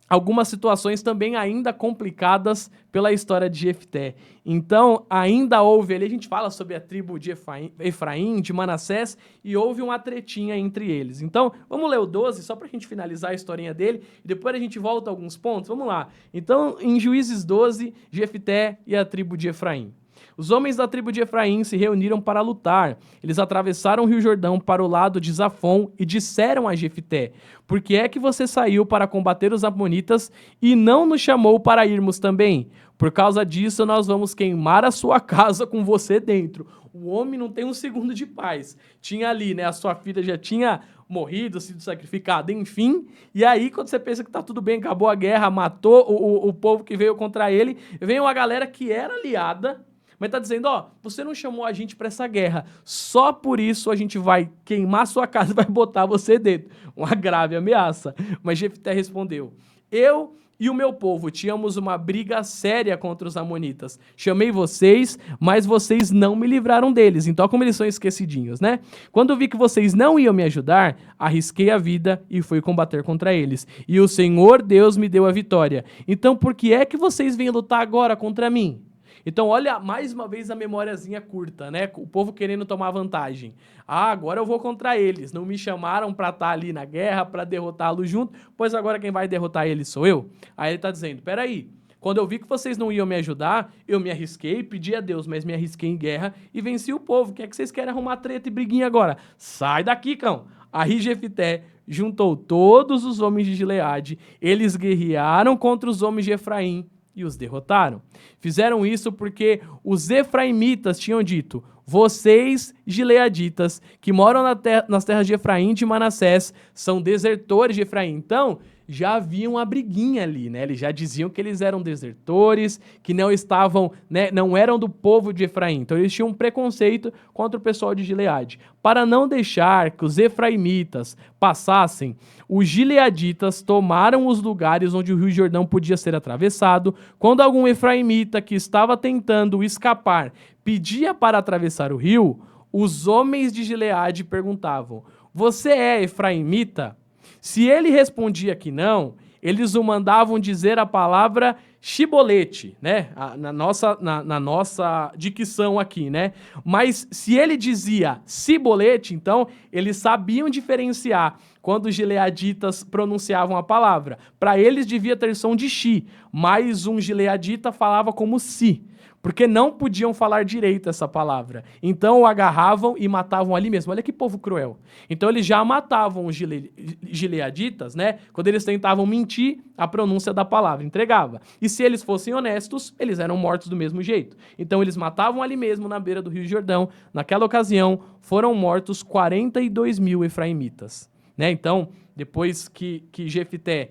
algumas situações também ainda complicadas pela história de Jefté. Então, ainda houve ali, a gente fala sobre a tribo de Efraim, de Manassés, e houve uma tretinha entre eles. Então, vamos ler o 12, só pra gente finalizar a historinha dele, e depois a gente volta a alguns pontos. Vamos lá. Então, em Juízes 12, Jefté e a tribo de Efraim. Os homens da tribo de Efraim se reuniram para lutar. Eles atravessaram o rio Jordão para o lado de Zafon e disseram a Jefté: por que é que você saiu para combater os amonitas e não nos chamou para irmos também? Por causa disso, nós vamos queimar a sua casa com você dentro. O homem não tem um segundo de paz. Tinha ali, né? A sua filha já tinha morrido, sido sacrificado, enfim. E aí, quando você pensa que tá tudo bem, acabou a guerra, matou o povo que veio contra ele, vem uma galera que era aliada, mas tá dizendo, ó, você não chamou a gente pra essa guerra, só por isso a gente vai queimar sua casa e vai botar você dentro. Uma grave ameaça. Mas Jefté respondeu: eu e o meu povo tínhamos uma briga séria contra os amonitas. Chamei vocês, mas vocês não me livraram deles. Então, como eles são esquecidinhos, né? Quando vi que vocês não iam me ajudar, arrisquei a vida e fui combater contra eles. E o Senhor Deus me deu a vitória. Então, por que é que vocês vêm lutar agora contra mim? Então, olha mais uma vez a memóriazinha curta, né? O povo querendo tomar vantagem. Ah, agora eu vou contra eles. Não me chamaram pra estar ali na guerra, pra derrotá-los junto, pois agora quem vai derrotar eles sou eu. Aí ele tá dizendo, peraí, quando eu vi que vocês não iam me ajudar, eu me arrisquei, pedi a Deus, mas me arrisquei em guerra e venci o povo. O que é que vocês querem arrumar treta e briguinha agora? Sai daqui, cão! Aí Jefté juntou todos os homens de Gileade, eles guerrearam contra os homens de Efraim, e os derrotaram. Fizeram isso porque os efraimitas tinham dito: vocês, gileaditas, que moram nas terras de Efraim e de Manassés, são desertores de Efraim. Então, já havia uma briguinha ali, né? Eles já diziam que eles eram desertores, que não estavam, né, não eram do povo de Efraim. Então, eles tinham um preconceito contra o pessoal de Gileade. Para não deixar que os efraimitas passassem, os gileaditas tomaram os lugares onde o rio Jordão podia ser atravessado. Quando algum efraimita que estava tentando escapar pedia para atravessar o rio, os homens de Gileade perguntavam: você é efraimita? Se ele respondia que não, eles o mandavam dizer a palavra chibolete, né? Na nossa dicção aqui, né? Mas se ele dizia cibolete, então eles sabiam diferenciar quando os gileaditas pronunciavam a palavra. Para eles devia ter som de chi, mas um gileadita falava como si, porque não podiam falar direito essa palavra. Então o agarravam e matavam ali mesmo. Olha que povo cruel. Então eles já matavam os gileaditas, né? Quando eles tentavam mentir, a pronúncia da palavra entregava. E se eles fossem honestos, eles eram mortos do mesmo jeito. Então eles matavam ali mesmo, na beira do Rio Jordão. Naquela ocasião, foram mortos 42 mil efraimitas, né? Então, depois que Jefté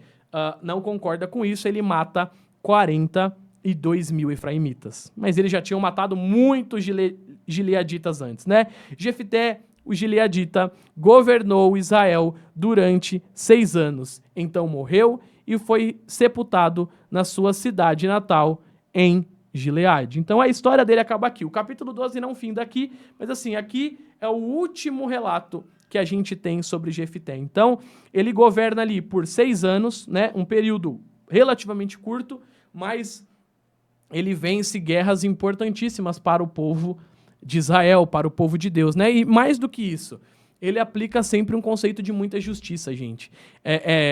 não concorda com isso, ele mata 42 mil efraimitas. Mas eles já tinham matado muitos gileaditas antes, né? Jefté, o gileadita, governou Israel durante 6 anos. Então morreu e foi sepultado na sua cidade natal, em Gileade. Então a história dele acaba aqui. O capítulo 12 não finda aqui, mas assim, aqui é o último relato que a gente tem sobre Jefté. Então, ele governa ali por 6 anos, né? Um período relativamente curto, mas ele vence guerras importantíssimas para o povo de Israel, para o povo de Deus, né? E mais do que isso, ele aplica sempre um conceito de muita justiça, gente.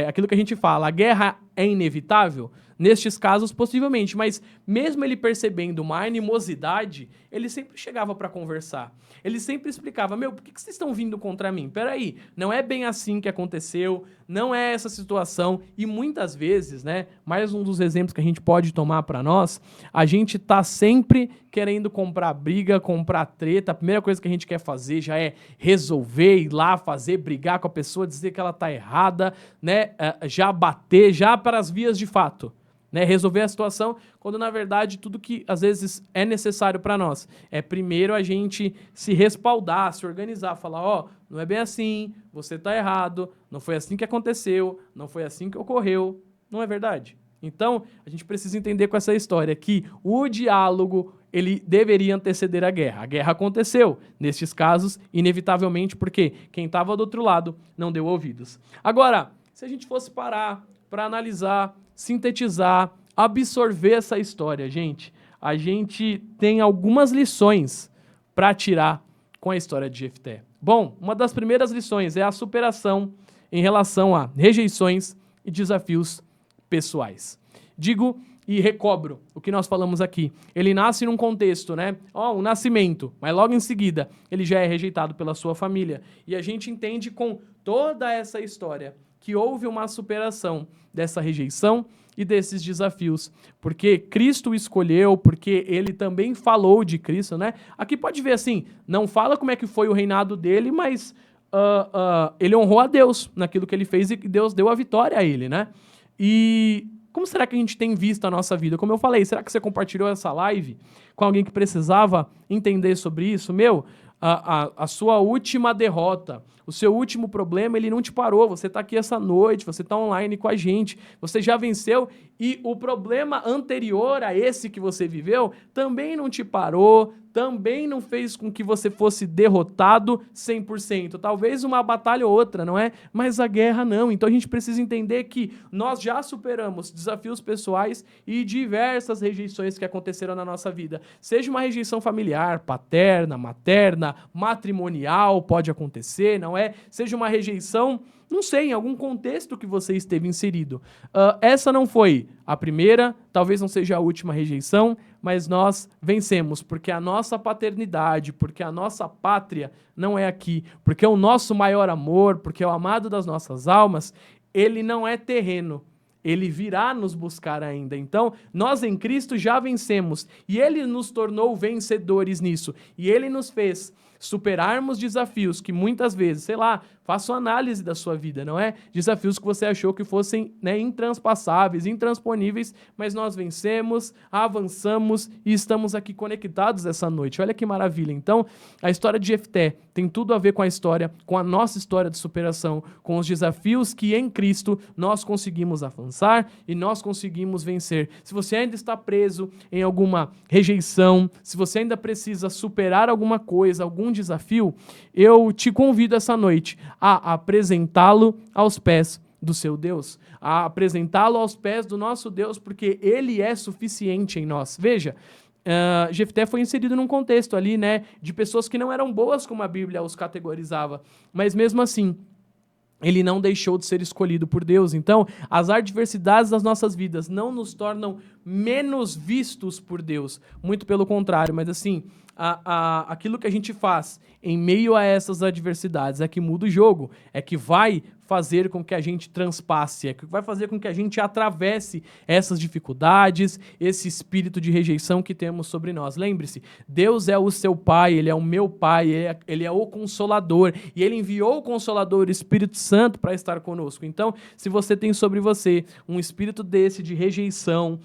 Aquilo que a gente fala, a guerra é inevitável? Nestes casos, possivelmente, mas mesmo ele percebendo uma animosidade, ele sempre chegava para conversar. Ele sempre explicava: meu, por que vocês estão vindo contra mim? Peraí, não é bem assim que aconteceu, não é essa situação. E muitas vezes, né, mais um dos exemplos que a gente pode tomar para nós, a gente tá sempre querendo comprar briga, comprar treta. A primeira coisa que a gente quer fazer já é resolver, ir lá fazer, brigar com a pessoa, dizer que ela tá errada, né, já bater, já para as vias de fato. né, resolver a situação, quando na verdade tudo que às vezes é necessário para nós é primeiro a gente se respaldar, se organizar, falar, ó, não é bem assim, você tá errado, não foi assim que aconteceu, não foi assim que ocorreu, não é verdade? Então, a gente precisa entender com essa história que o diálogo, ele deveria anteceder a guerra. A guerra aconteceu, nestes casos, inevitavelmente, porque quem estava do outro lado não deu ouvidos. Agora, se a gente fosse parar para analisar, sintetizar, absorver essa história, gente, a gente tem algumas lições para tirar com a história de Jefté. Bom, uma das primeiras lições é a superação em relação a rejeições e desafios pessoais. Digo e recobro o que nós falamos aqui. Ele nasce num contexto, né? Um nascimento, mas logo em seguida ele já é rejeitado pela sua família. E a gente entende com toda essa história que houve uma superação dessa rejeição e desses desafios, porque Cristo o escolheu, porque ele também falou de Cristo, né? Aqui pode ver assim, não fala como é que foi o reinado dele, mas ele honrou a Deus naquilo que ele fez e Deus deu a vitória a ele, né? E como será que a gente tem visto a nossa vida? Como eu falei, será que você compartilhou essa live com alguém que precisava entender sobre isso? A sua última derrota, o seu último problema, ele não te parou. Você está aqui essa noite, você está online com a gente, você já venceu e o problema anterior a esse que você viveu também não te parou, também não fez com que você fosse derrotado 100%. Talvez uma batalha ou outra, não é? Mas a guerra não. Então a gente precisa entender que nós já superamos desafios pessoais e diversas rejeições que aconteceram na nossa vida. Seja uma rejeição familiar, paterna, materna, matrimonial, pode acontecer, não é? Seja uma rejeição, não sei, em algum contexto que você esteve inserido. Essa não foi a primeira, talvez não seja a última rejeição, mas nós vencemos, porque a nossa paternidade, porque a nossa pátria não é aqui, porque o nosso maior amor, porque o amado das nossas almas, ele não é terreno, ele virá nos buscar ainda. Então, nós em Cristo já vencemos, e ele nos tornou vencedores nisso, e ele nos fez superarmos desafios que muitas vezes, sei lá, faça uma análise da sua vida, não é? Desafios que você achou que fossem, né, intransponíveis, mas nós vencemos, avançamos e estamos aqui conectados essa noite. Olha que maravilha. Então, a história de Jefté tem tudo a ver com a história, com a nossa história de superação, com os desafios que em Cristo nós conseguimos avançar e nós conseguimos vencer. Se você ainda está preso em alguma rejeição, se você ainda precisa superar alguma coisa, algum desafio, eu te convido essa noite a apresentá-lo aos pés do seu Deus, a apresentá-lo aos pés do nosso Deus, porque ele é suficiente em nós. Veja, Jefté foi inserido num contexto ali, né, de pessoas que não eram boas como a Bíblia os categorizava, mas mesmo assim, ele não deixou de ser escolhido por Deus. Então, as adversidades das nossas vidas não nos tornam menos vistos por Deus. Muito pelo contrário, mas assim, aquilo que a gente faz em meio a essas adversidades é que muda o jogo, é que vai fazer com que a gente transpasse, é que vai fazer com que a gente atravesse essas dificuldades, esse espírito de rejeição que temos sobre nós. Lembre-se, Deus é o seu Pai, Ele é o meu Pai, Ele é o Consolador, e Ele enviou o Consolador, o Espírito Santo, para estar conosco. Então, se você tem sobre você um espírito desse de rejeição,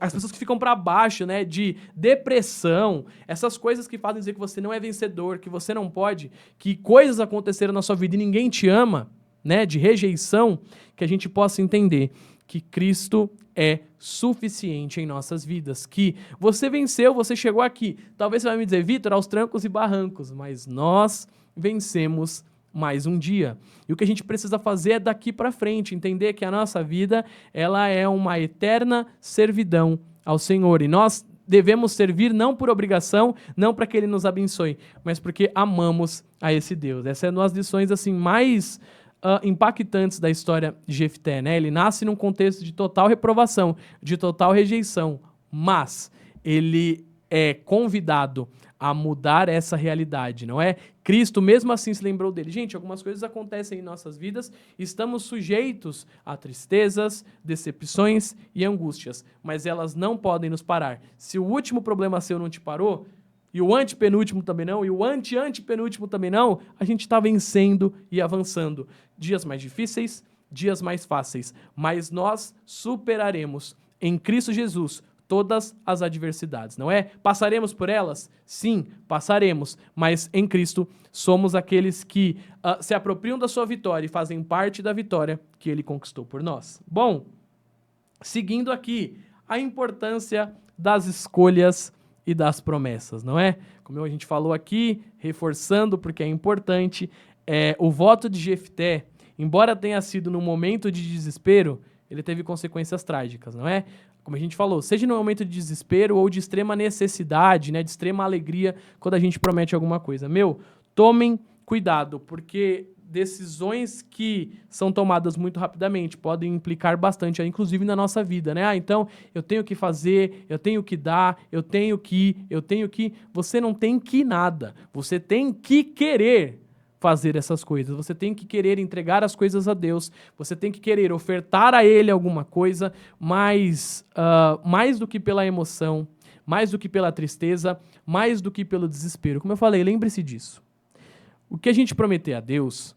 as pessoas que ficam para baixo, né, de depressão, essas coisas que fazem dizer que você não é vencedor, que você não pode, que coisas aconteceram na sua vida e ninguém te ama, né, de rejeição, que a gente possa entender que Cristo é suficiente em nossas vidas, que você venceu, você chegou aqui. Talvez você vai me dizer, Vitor, aos trancos e barrancos, mas nós vencemos mais um dia. E o que a gente precisa fazer é daqui para frente, entender que a nossa vida, ela é uma eterna servidão ao Senhor. E nós devemos servir não por obrigação, não para que Ele nos abençoe, mas porque amamos a esse Deus. Essa é uma das lições assim, mais impactantes da história de Jefté, né? Ele nasce num contexto de total reprovação, de total rejeição, mas ele é convidado a mudar essa realidade, não é? Cristo, mesmo assim, se lembrou dele. Gente, algumas coisas acontecem em nossas vidas, estamos sujeitos a tristezas, decepções e angústias, mas elas não podem nos parar. Se o último problema seu não te parou, e o antepenúltimo também não, e o antepenúltimo também não, a gente está vencendo e avançando. Dias mais difíceis, dias mais fáceis, mas nós superaremos em Cristo Jesus todas as adversidades, não é? Passaremos por elas? Sim, passaremos, mas em Cristo somos aqueles que se apropriam da sua vitória e fazem parte da vitória que ele conquistou por nós. Bom, seguindo aqui, a importância das escolhas e das promessas, não é? Como a gente falou aqui, reforçando porque é importante, o voto de Jefté, embora tenha sido num momento de desespero, ele teve consequências trágicas, não é? Como a gente falou, seja no momento de desespero ou de extrema necessidade, né, de extrema alegria, quando a gente promete alguma coisa. Tomem cuidado, porque decisões que são tomadas muito rapidamente podem implicar bastante, inclusive na nossa vida, né? Então, eu tenho que fazer, eu tenho que dar, eu tenho que... Você não tem que nada, você tem que querer fazer essas coisas, você tem que querer entregar as coisas a Deus, você tem que querer ofertar a Ele alguma coisa, mais do que pela emoção, mais do que pela tristeza, mais do que pelo desespero. Como eu falei, lembre-se disso. O que a gente prometer a Deus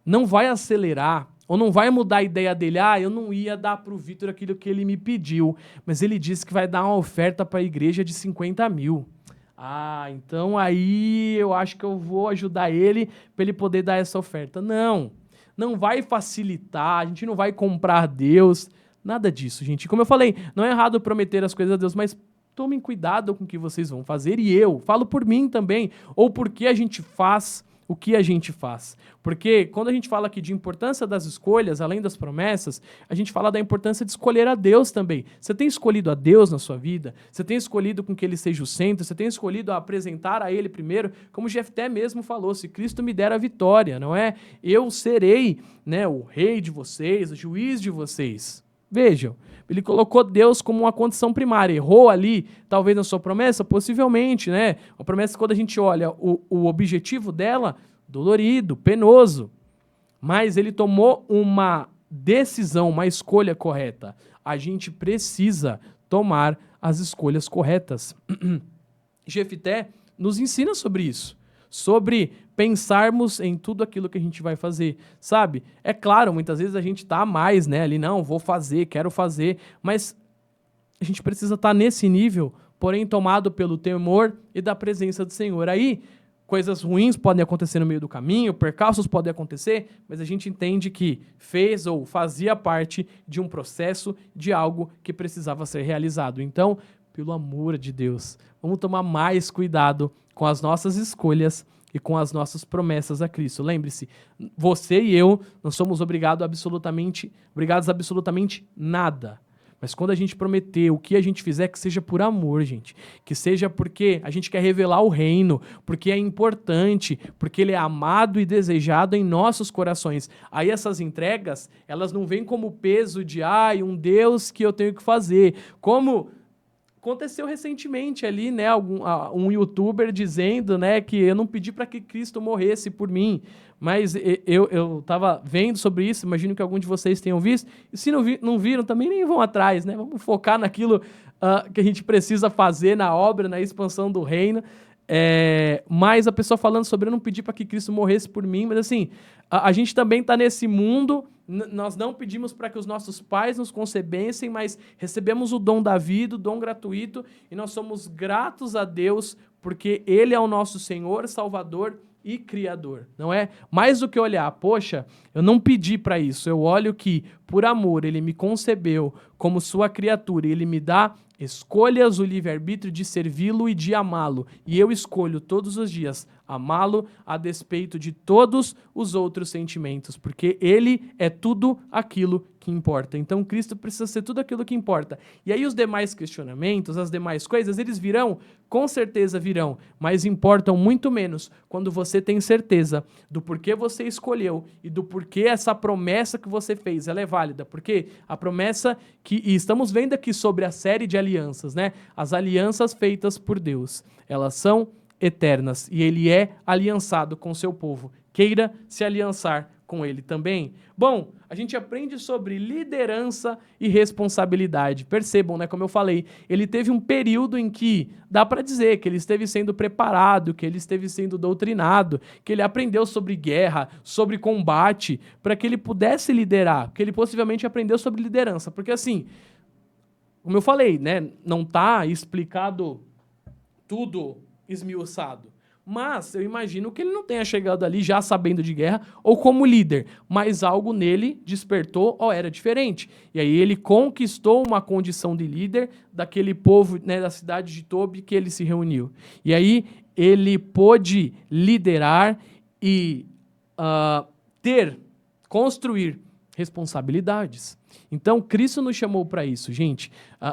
não vai acelerar ou não vai mudar a ideia dele. Eu não ia dar para o Vitor aquilo que ele me pediu, mas ele disse que vai dar uma oferta para a igreja de 50 mil. Então aí eu acho que eu vou ajudar ele para ele poder dar essa oferta. Não vai facilitar, a gente não vai comprar Deus, nada disso, gente. Como eu falei, não é errado prometer as coisas a Deus, mas tomem cuidado com o que vocês vão fazer, e eu falo por mim também, ou porque a gente faz o que a gente faz. Porque quando a gente fala aqui de importância das escolhas, além das promessas, a gente fala da importância de escolher a Deus também. Você tem escolhido a Deus na sua vida? Você tem escolhido com que Ele seja o centro? Você tem escolhido apresentar a Ele primeiro? Como Jefté mesmo falou, se Cristo me der a vitória, não é? Eu serei, né, o rei de vocês, o juiz de vocês. Vejam, ele colocou Deus como uma condição primária. Errou ali, talvez na sua promessa? Possivelmente, né? A promessa, quando a gente olha o objetivo dela, dolorido, penoso. Mas ele tomou uma decisão, uma escolha correta. A gente precisa tomar as escolhas corretas. Jefté nos ensina sobre isso. Sobre pensarmos em tudo aquilo que a gente vai fazer, sabe? É claro, muitas vezes a gente tá mais, né, ali, não, vou fazer, quero fazer, mas a gente precisa estar nesse nível, porém tomado pelo temor e da presença do Senhor. Aí, coisas ruins podem acontecer no meio do caminho, percalços podem acontecer, mas a gente entende que fez ou fazia parte de um processo, de algo que precisava ser realizado. Então, pelo amor de Deus, vamos tomar mais cuidado com as nossas escolhas e com as nossas promessas a Cristo. Lembre-se, você e eu não somos obrigados absolutamente nada. Mas quando a gente prometer o que a gente fizer, que seja por amor, gente. Que seja porque a gente quer revelar o reino, porque é importante, porque ele é amado e desejado em nossos corações. Aí essas entregas, elas não vêm como peso de, um Deus que eu tenho que fazer. Como aconteceu recentemente ali, né, um youtuber dizendo, né, que eu não pedi para que Cristo morresse por mim, mas eu estava vendo sobre isso, imagino que algum de vocês tenham visto, e se não viram, também nem vão atrás, né, vamos focar naquilo que a gente precisa fazer na obra, na expansão do reino. Mas a pessoa falando sobre eu não pedi para que Cristo morresse por mim, mas assim, a gente também está nesse mundo, nós não pedimos para que os nossos pais nos concebessem, mas recebemos o dom da vida, o dom gratuito, e nós somos gratos a Deus, porque Ele é o nosso Senhor, Salvador e Criador, não é? Mais do que olhar, poxa, eu não pedi para isso, eu olho que, por amor, Ele me concebeu como sua criatura, e Ele me dá escolhas, o livre-arbítrio de servi-lo e de amá-lo. E eu escolho todos os dias amá-lo a despeito de todos os outros sentimentos, porque Ele é tudo aquilo que importa. Então Cristo precisa ser tudo aquilo que importa. E aí os demais questionamentos, as demais coisas, eles virão? Com certeza virão, mas importam muito menos quando você tem certeza do porquê você escolheu e do porquê essa promessa que você fez, ela é válida. Porque a promessa e estamos vendo aqui sobre a série de alianças, né? As alianças feitas por Deus, elas são eternas e Ele é aliançado com o seu povo. Queira se aliançar com ele também? Bom, a gente aprende sobre liderança e responsabilidade. Percebam, né, como eu falei, ele teve um período em que dá para dizer que ele esteve sendo preparado, que ele esteve sendo doutrinado, que ele aprendeu sobre guerra, sobre combate, para que ele pudesse liderar, que ele possivelmente aprendeu sobre liderança. Porque assim, como eu falei, né, não está explicado tudo esmiuçado. Mas eu imagino que ele não tenha chegado ali já sabendo de guerra ou como líder, mas algo nele despertou ou era diferente. E aí ele conquistou uma condição de líder daquele povo, né, da cidade de Tobi que ele se reuniu. E aí ele pôde liderar e construir responsabilidades. Então, Cristo nos chamou para isso, gente.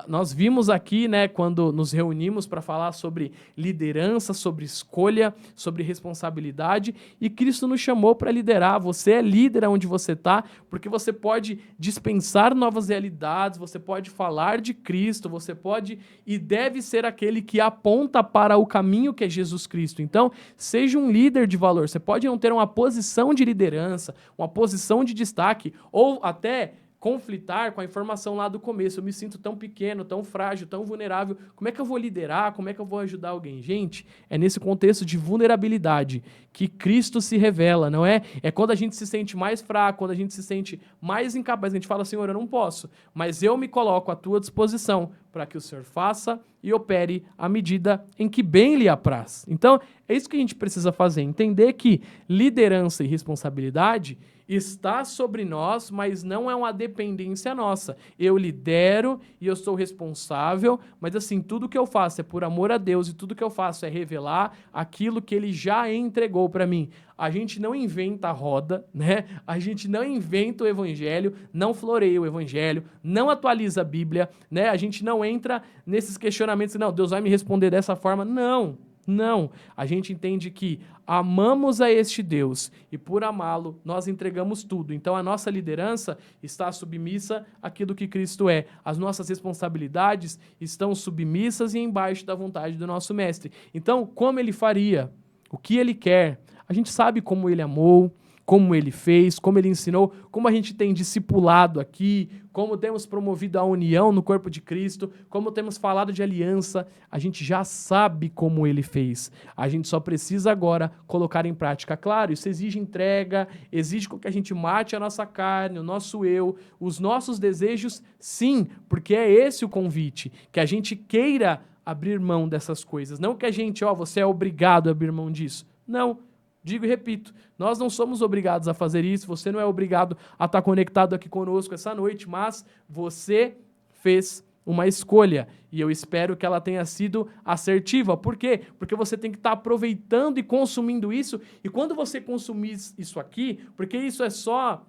Nós vimos aqui, né, quando nos reunimos para falar sobre liderança, sobre escolha, sobre responsabilidade, e Cristo nos chamou para liderar. Você é líder onde você está, porque você pode dispensar novas realidades, você pode falar de Cristo, você pode e deve ser aquele que aponta para o caminho que é Jesus Cristo. Então, seja um líder de valor. Você pode não ter uma posição de liderança, uma posição de destaque, ou até conflitar com a informação lá do começo. Eu me sinto tão pequeno, tão frágil, tão vulnerável. Como é que eu vou liderar? Como é que eu vou ajudar alguém? Gente, é nesse contexto de vulnerabilidade que Cristo se revela, não é? É quando a gente se sente mais fraco, quando a gente se sente mais incapaz. A gente fala, Senhor, eu não posso, mas eu me coloco à tua disposição para que o Senhor faça e opere à medida em que bem lhe apraz. Então, é isso que a gente precisa fazer, entender que liderança e responsabilidade está sobre nós, mas não é uma dependência nossa. Eu lidero e eu sou responsável, mas assim, tudo que eu faço é por amor a Deus e tudo que eu faço é revelar aquilo que Ele já entregou para mim. A gente não inventa a roda, né? A gente não inventa o evangelho, não floreia o evangelho, não atualiza a Bíblia, né? A gente não entra nesses questionamentos, não, Deus vai me responder dessa forma. Não, a gente entende que amamos a este Deus e por amá-lo nós entregamos tudo. Então a nossa liderança está submissa àquilo que Cristo é. As nossas responsabilidades estão submissas e embaixo da vontade do nosso Mestre. Então, como ele faria? O que ele quer? A gente sabe como ele amou, como ele fez, como ele ensinou, como a gente tem discipulado aqui, como temos promovido a união no corpo de Cristo, como temos falado de aliança, a gente já sabe como ele fez. A gente só precisa agora colocar em prática. Claro, isso exige entrega, exige que a gente mate a nossa carne, o nosso eu, os nossos desejos, sim, porque é esse o convite, que a gente queira abrir mão dessas coisas, não que a gente, você é obrigado a abrir mão disso. Não. Digo e repito, nós não somos obrigados a fazer isso, você não é obrigado a estar conectado aqui conosco essa noite, mas você fez uma escolha e eu espero que ela tenha sido assertiva. Por quê? Porque você tem que estar aproveitando e consumindo isso, e quando você consumir isso aqui, porque isso é só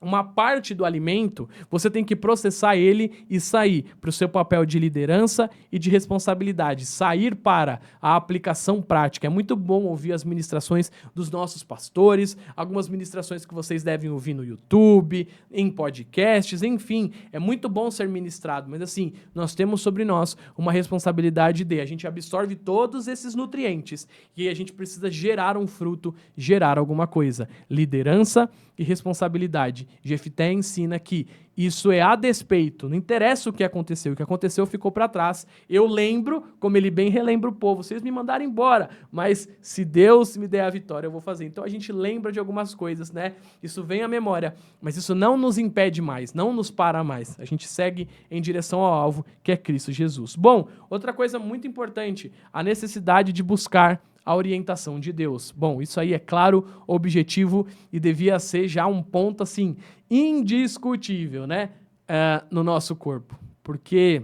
uma parte do alimento, você tem que processar ele e sair para o seu papel de liderança e de responsabilidade, sair para a aplicação prática. É muito bom ouvir as ministrações dos nossos pastores, algumas ministrações que vocês devem ouvir no YouTube, em podcasts, enfim, é muito bom ser ministrado, mas assim, nós temos sobre nós uma responsabilidade a gente absorve todos esses nutrientes e a gente precisa gerar um fruto, gerar alguma coisa. Liderança e responsabilidade. Jefté ensina que isso é a despeito, não interessa o que aconteceu ficou para trás. Eu lembro, como ele bem relembra o povo, vocês me mandaram embora, mas se Deus me der a vitória, eu vou fazer. Então a gente lembra de algumas coisas, né? Isso vem à memória, mas isso não nos impede mais, não nos para mais. A gente segue em direção ao alvo, que é Cristo Jesus. Bom, outra coisa muito importante, a necessidade de buscar a orientação de Deus. Bom, isso aí é claro, objetivo e devia ser já um ponto assim indiscutível, né, no nosso corpo, porque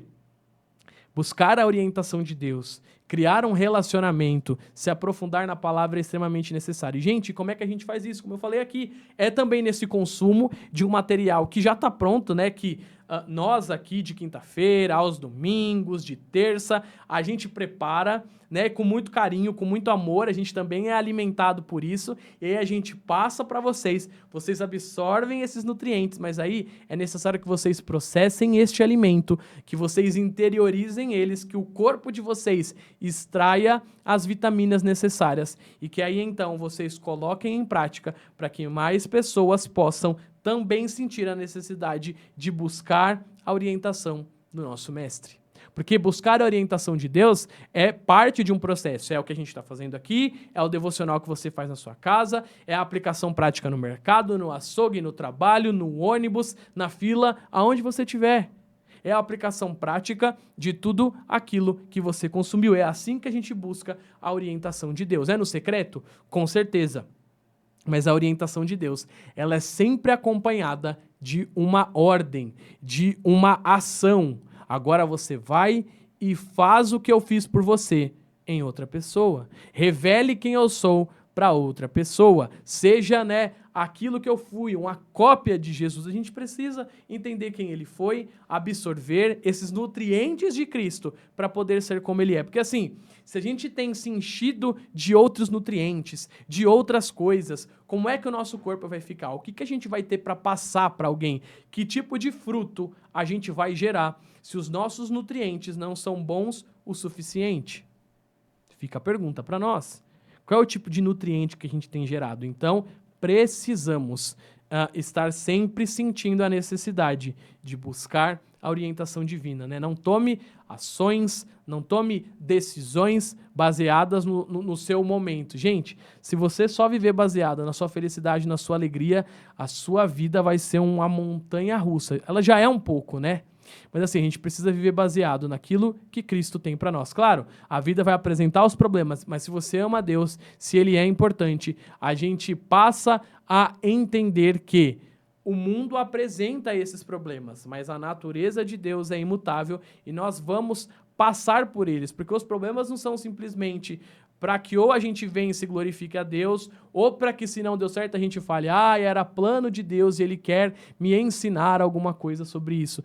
buscar a orientação de Deus, criar um relacionamento, se aprofundar na palavra é extremamente necessário. E, gente, como é que a gente faz isso? Como eu falei aqui, é também nesse consumo de um material que já está pronto, né, que nós aqui de quinta-feira, aos domingos, de terça, a gente prepara, né, com muito carinho, com muito amor, a gente também é alimentado por isso, e aí a gente passa para vocês absorvem esses nutrientes, mas aí é necessário que vocês processem este alimento, que vocês interiorizem eles, que o corpo de vocês extraia as vitaminas necessárias e que aí então vocês coloquem em prática para que mais pessoas possam também sentir a necessidade de buscar a orientação do nosso mestre. Porque buscar a orientação de Deus é parte de um processo. É o que a gente está fazendo aqui, é o devocional que você faz na sua casa, é a aplicação prática no mercado, no açougue, no trabalho, no ônibus, na fila, aonde você estiver. É a aplicação prática de tudo aquilo que você consumiu. É assim que a gente busca a orientação de Deus. É no secreto? Com certeza. Mas a orientação de Deus, ela é sempre acompanhada de uma ordem, de uma ação. Agora você vai e faz o que eu fiz por você em outra pessoa. Revele quem eu sou para outra pessoa. Seja, aquilo que eu fui, uma cópia de Jesus. A gente precisa entender quem ele foi, absorver esses nutrientes de Cristo para poder ser como ele é. Porque assim, se a gente tem se enchido de outros nutrientes, de outras coisas, como é que o nosso corpo vai ficar? O que a gente vai ter para passar para alguém? Que tipo de fruto a gente vai gerar se os nossos nutrientes não são bons o suficiente? Fica a pergunta para nós. Qual é o tipo de nutriente que a gente tem gerado? Então, precisamos estar sempre sentindo a necessidade de buscar a orientação divina, né? Não tome ações, não tome decisões baseadas no seu momento. Gente, se você só viver baseado na sua felicidade, na sua alegria, a sua vida vai ser uma montanha russa. Ela já é um pouco, né? Mas assim, a gente precisa viver baseado naquilo que Cristo tem para nós. Claro, a vida vai apresentar os problemas, mas se você ama Deus, se Ele é importante, a gente passa a entender que o mundo apresenta esses problemas, mas a natureza de Deus é imutável e nós vamos passar por eles, porque os problemas não são simplesmente para que ou a gente venha e se glorifique a Deus, ou para que se não deu certo a gente fale, era plano de Deus e Ele quer me ensinar alguma coisa sobre isso.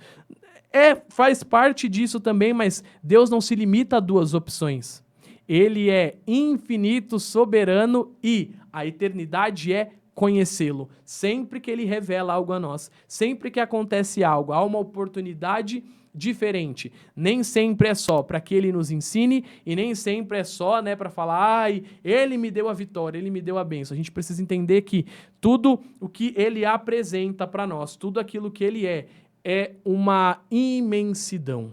Faz parte disso também, mas Deus não se limita a duas opções. Ele é infinito, soberano e a eternidade é conhecê-lo. Sempre que Ele revela algo a nós, sempre que acontece algo, há uma oportunidade diferente. Nem sempre é só para que Ele nos ensine e nem sempre é só para falar, Ele me deu a vitória, Ele me deu a bênção. A gente precisa entender que tudo o que Ele apresenta para nós, tudo aquilo que Ele é uma imensidão.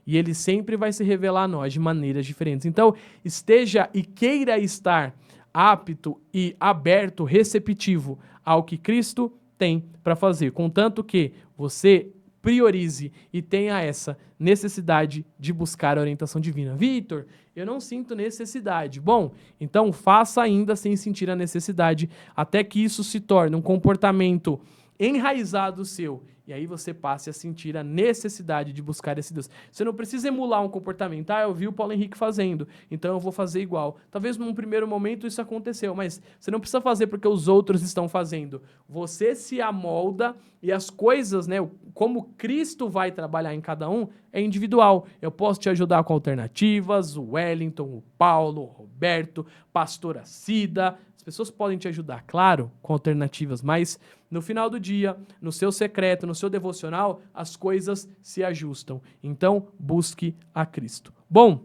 E Ele sempre vai se revelar a nós de maneiras diferentes. Então, esteja e queira estar apto e aberto, receptivo ao que Cristo tem para fazer. Contanto que você priorize e tenha essa necessidade de buscar a orientação divina. Vitor, eu não sinto necessidade. Bom, então faça ainda sem sentir a necessidade, até que isso se torne um comportamento enraizado seu. E aí você passe a sentir a necessidade de buscar esse Deus. Você não precisa emular um comportamento. Eu vi o Paulo Henrique fazendo, então eu vou fazer igual. Talvez num primeiro momento isso aconteceu, mas você não precisa fazer porque os outros estão fazendo. Você se amolda e as coisas, como Cristo vai trabalhar em cada um, é individual. Eu posso te ajudar com alternativas, o Wellington, o Paulo, o Roberto, pastora Cida. As pessoas podem te ajudar, claro, com alternativas, mas no final do dia, no seu secreto, no seu devocional, as coisas se ajustam. Então, busque a Cristo. Bom,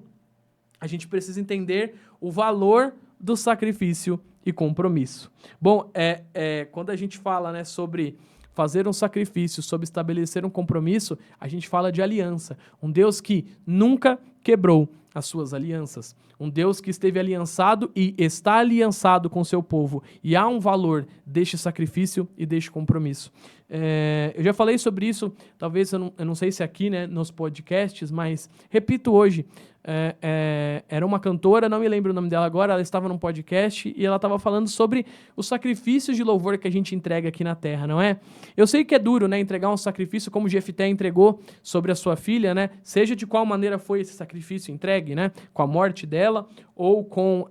a gente precisa entender o valor do sacrifício e compromisso. Bom, quando a gente fala sobre fazer um sacrifício, sobre estabelecer um compromisso, a gente fala de aliança. Um Deus que nunca quebrou as suas alianças. Um Deus que esteve aliançado e está aliançado com o seu povo. E há um valor deste sacrifício e deste compromisso. Eu já falei sobre isso, talvez, eu não sei se aqui, nos podcasts, mas repito hoje. Era uma cantora, não me lembro o nome dela agora, ela estava num podcast e ela estava falando sobre os sacrifícios de louvor que a gente entrega aqui na terra, não é? Eu sei que é duro, entregar um sacrifício como Jefté entregou sobre a sua filha, seja de qual maneira foi esse sacrifício entregue, com a morte dela ou com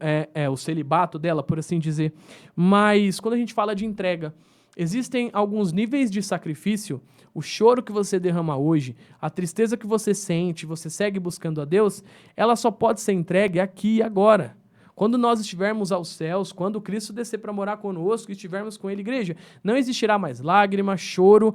o celibato dela, por assim dizer. Mas quando a gente fala de entrega, existem alguns níveis de sacrifício. O choro que você derrama hoje, a tristeza que você sente, você segue buscando a Deus, ela só pode ser entregue aqui e agora. Quando nós estivermos aos céus, quando Cristo descer para morar conosco e estivermos com Ele, igreja, não existirá mais lágrima, choro,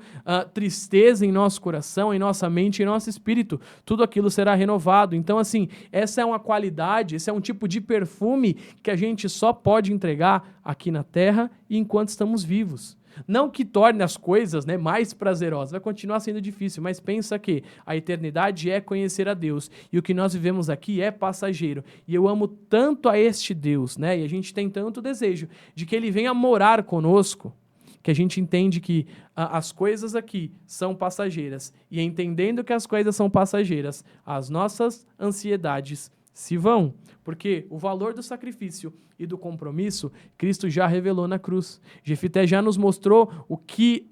tristeza em nosso coração, em nossa mente, em nosso espírito. Tudo aquilo será renovado. Então, assim, essa é uma qualidade, esse é um tipo de perfume que a gente só pode entregar aqui na terra e enquanto estamos vivos. Não que torne as coisas, né, mais prazerosas, vai continuar sendo difícil, mas pensa que a eternidade é conhecer a Deus e o que nós vivemos aqui é passageiro. E eu amo tanto a este Deus, né, e a gente tem tanto desejo de que Ele venha morar conosco, que a gente entende que as coisas aqui são passageiras. E entendendo que as coisas são passageiras, as nossas ansiedades se vão. Porque o valor do sacrifício e do compromisso, Cristo já revelou na cruz. Jefité já nos mostrou o que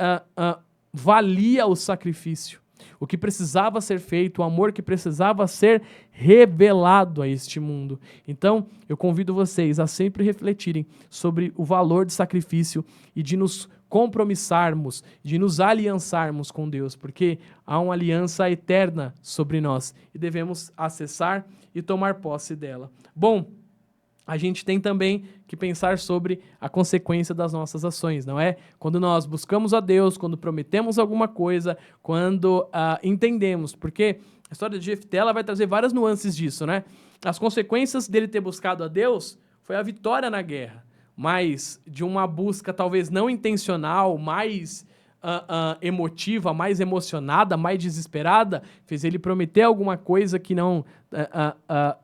valia o sacrifício, o que precisava ser feito, o amor que precisava ser revelado a este mundo. Então, eu convido vocês a sempre refletirem sobre o valor do sacrifício e de nos compromissarmos, de nos aliançarmos com Deus, porque há uma aliança eterna sobre nós e devemos acessar e tomar posse dela. Bom, a gente tem também que pensar sobre a consequência das nossas ações, não é? Quando nós buscamos a Deus, quando prometemos alguma coisa, quando entendemos, porque a história de Jefté ela vai trazer várias nuances disso, né? As consequências dele ter buscado a Deus foi a vitória na guerra, mas de uma busca talvez não intencional, mais emotiva, mais emocionada, mais desesperada, fez ele prometer alguma coisa que não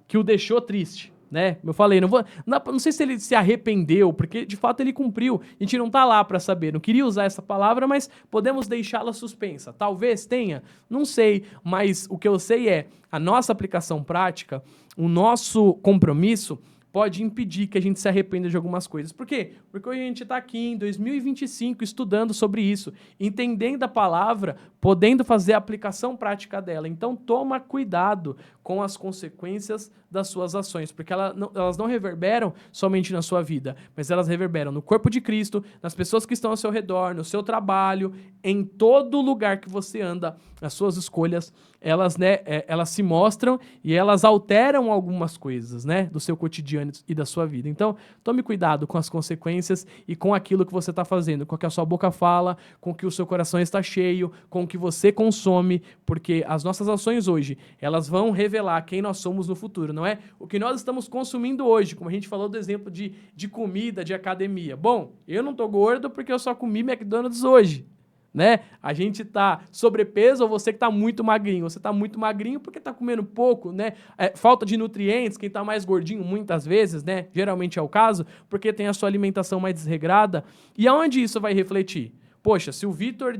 que o deixou triste. Né? Eu falei, não sei se ele se arrependeu, porque de fato ele cumpriu. A gente não tá lá para saber. Não queria usar essa palavra, mas podemos deixá-la suspensa. Talvez tenha, não sei, mas o que eu sei é a nossa aplicação prática, o nosso compromisso pode impedir que a gente se arrependa de algumas coisas. Por quê? Porque hoje a gente está aqui em 2025 estudando sobre isso, entendendo a palavra, podendo fazer a aplicação prática dela. Então, toma cuidado com as consequências das suas ações, porque elas não reverberam somente na sua vida, mas elas reverberam no corpo de Cristo, nas pessoas que estão ao seu redor, no seu trabalho, em todo lugar que você anda. As suas escolhas, elas se mostram e elas alteram algumas coisas, né, do seu cotidiano e da sua vida. Então, tome cuidado com as consequências e com aquilo que você está fazendo, com o que a sua boca fala, com o que o seu coração está cheio, com o que você consome, porque as nossas ações hoje, elas vão revelar quem nós somos no futuro, não é? O que nós estamos consumindo hoje, como a gente falou do exemplo de comida, de academia. Bom, eu não tô gordo porque eu só comi McDonald's hoje. Né? A gente tá sobrepeso ou você que tá muito magrinho? Você tá muito magrinho porque tá comendo pouco, né? Falta de nutrientes, quem tá mais gordinho muitas vezes, né? Geralmente é o caso, porque tem a sua alimentação mais desregrada. E aonde isso vai refletir? Poxa, se o Vitor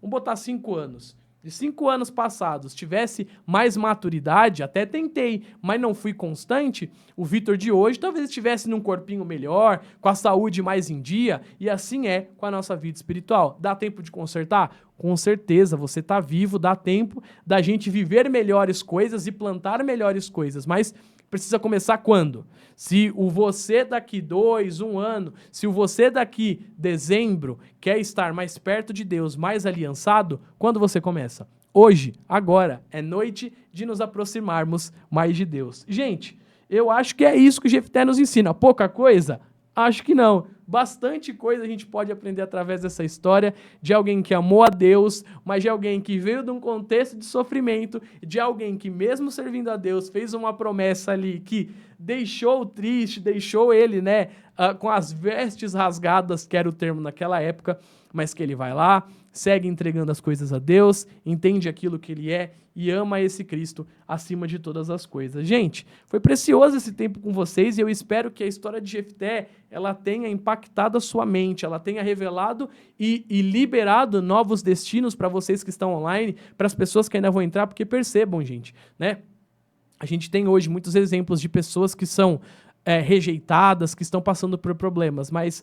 vamos botar 5 anos, de 5 anos passados tivesse mais maturidade, até tentei, mas não fui constante, o Vitor de hoje talvez estivesse num corpinho melhor, com a saúde mais em dia, e assim é com a nossa vida espiritual. Dá tempo de consertar? Com certeza, você está vivo, dá tempo da gente viver melhores coisas e plantar melhores coisas, mas precisa começar quando? Se o você daqui 1 ano, se o você daqui dezembro quer estar mais perto de Deus, mais aliançado, quando você começa? Hoje, agora, é noite de nos aproximarmos mais de Deus. Gente, eu acho que é isso que o Jefté nos ensina. Pouca coisa? Acho que não. Bastante coisa a gente pode aprender através dessa história de alguém que amou a Deus, mas de alguém que veio de um contexto de sofrimento, de alguém que mesmo servindo a Deus fez uma promessa ali que deixou triste, deixou ele, né, com as vestes rasgadas, que era o termo naquela época, mas que ele vai lá, segue entregando as coisas a Deus, entende aquilo que ele é e ama esse Cristo acima de todas as coisas. Gente, foi precioso esse tempo com vocês e eu espero que a história de Jefté ela tenha impactado a sua mente, ela tenha revelado e liberado novos destinos para vocês que estão online, para as pessoas que ainda vão entrar, porque percebam, gente, né? A gente tem hoje muitos exemplos de pessoas que são rejeitadas, que estão passando por problemas, mas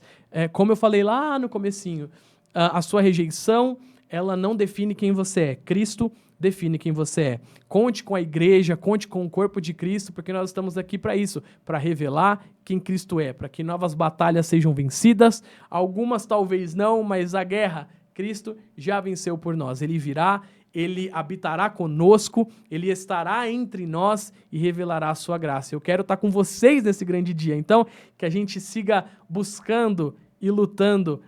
como eu falei lá no comecinho, a sua rejeição, ela não define quem você é. Cristo define quem você é. Conte com a igreja, conte com o corpo de Cristo, porque nós estamos aqui para isso, para revelar quem Cristo é, para que novas batalhas sejam vencidas, algumas talvez não, mas a guerra, Cristo já venceu por nós. Ele virá, Ele habitará conosco, Ele estará entre nós e revelará a sua graça. Eu quero estar com vocês nesse grande dia. Então, que a gente siga buscando e lutando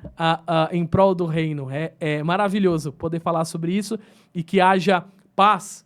em prol do reino. É maravilhoso poder falar sobre isso e que haja paz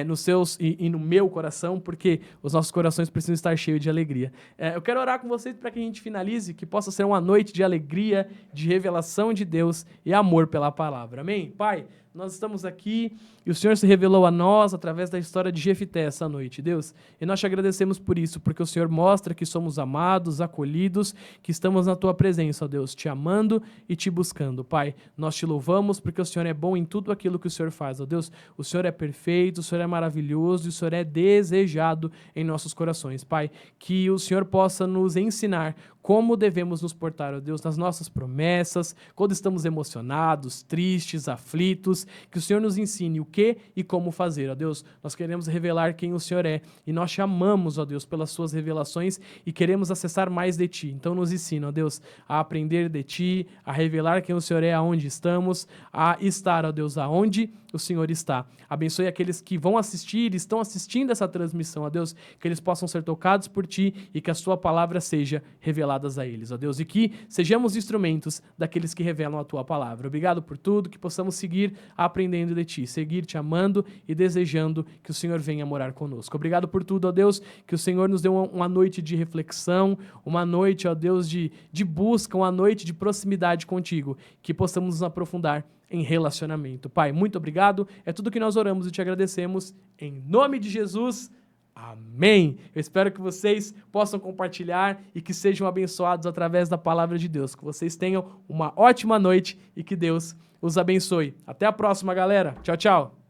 nos seus e no meu coração, porque os nossos corações precisam estar cheios de alegria. Eu quero orar com vocês para que a gente finalize, que possa ser uma noite de alegria, de revelação de Deus e amor pela palavra. Amém? Pai, nós estamos aqui e o Senhor se revelou a nós através da história de Jefité essa noite, Deus. E nós te agradecemos por isso, porque o Senhor mostra que somos amados, acolhidos, que estamos na tua presença, ó Deus, te amando e te buscando. Pai, nós te louvamos porque o Senhor é bom em tudo aquilo que o Senhor faz, ó Deus. O Senhor é perfeito, o Senhor é maravilhoso e o Senhor é desejado em nossos corações. Pai, que o Senhor possa nos ensinar como devemos nos portar, ó Deus, nas nossas promessas, quando estamos emocionados, tristes, aflitos, que o Senhor nos ensine o que e como fazer, ó Deus. Nós queremos revelar quem o Senhor é e nós te amamos, ó Deus, pelas suas revelações e queremos acessar mais de Ti. Então nos ensina, ó Deus, a aprender de Ti, a revelar quem o Senhor é, aonde estamos, a estar, ó Deus, aonde o Senhor está. Abençoe aqueles que vão assistir, estão assistindo essa transmissão, ó Deus, que eles possam ser tocados por Ti e que a Sua palavra seja revelada a eles, ó Deus, e que sejamos instrumentos daqueles que revelam a Tua palavra. Obrigado por tudo, que possamos seguir aprendendo de Ti, seguir Te amando e desejando que o Senhor venha morar conosco. Obrigado por tudo, ó Deus, que o Senhor nos deu uma noite de reflexão, uma noite, ó Deus, de busca, uma noite de proximidade contigo, que possamos nos aprofundar em relacionamento. Pai, muito obrigado, é tudo que nós oramos e Te agradecemos, em nome de Jesus. Amém. Eu espero que vocês possam compartilhar e que sejam abençoados através da palavra de Deus. Que vocês tenham uma ótima noite e que Deus os abençoe. Até a próxima, galera. Tchau, tchau.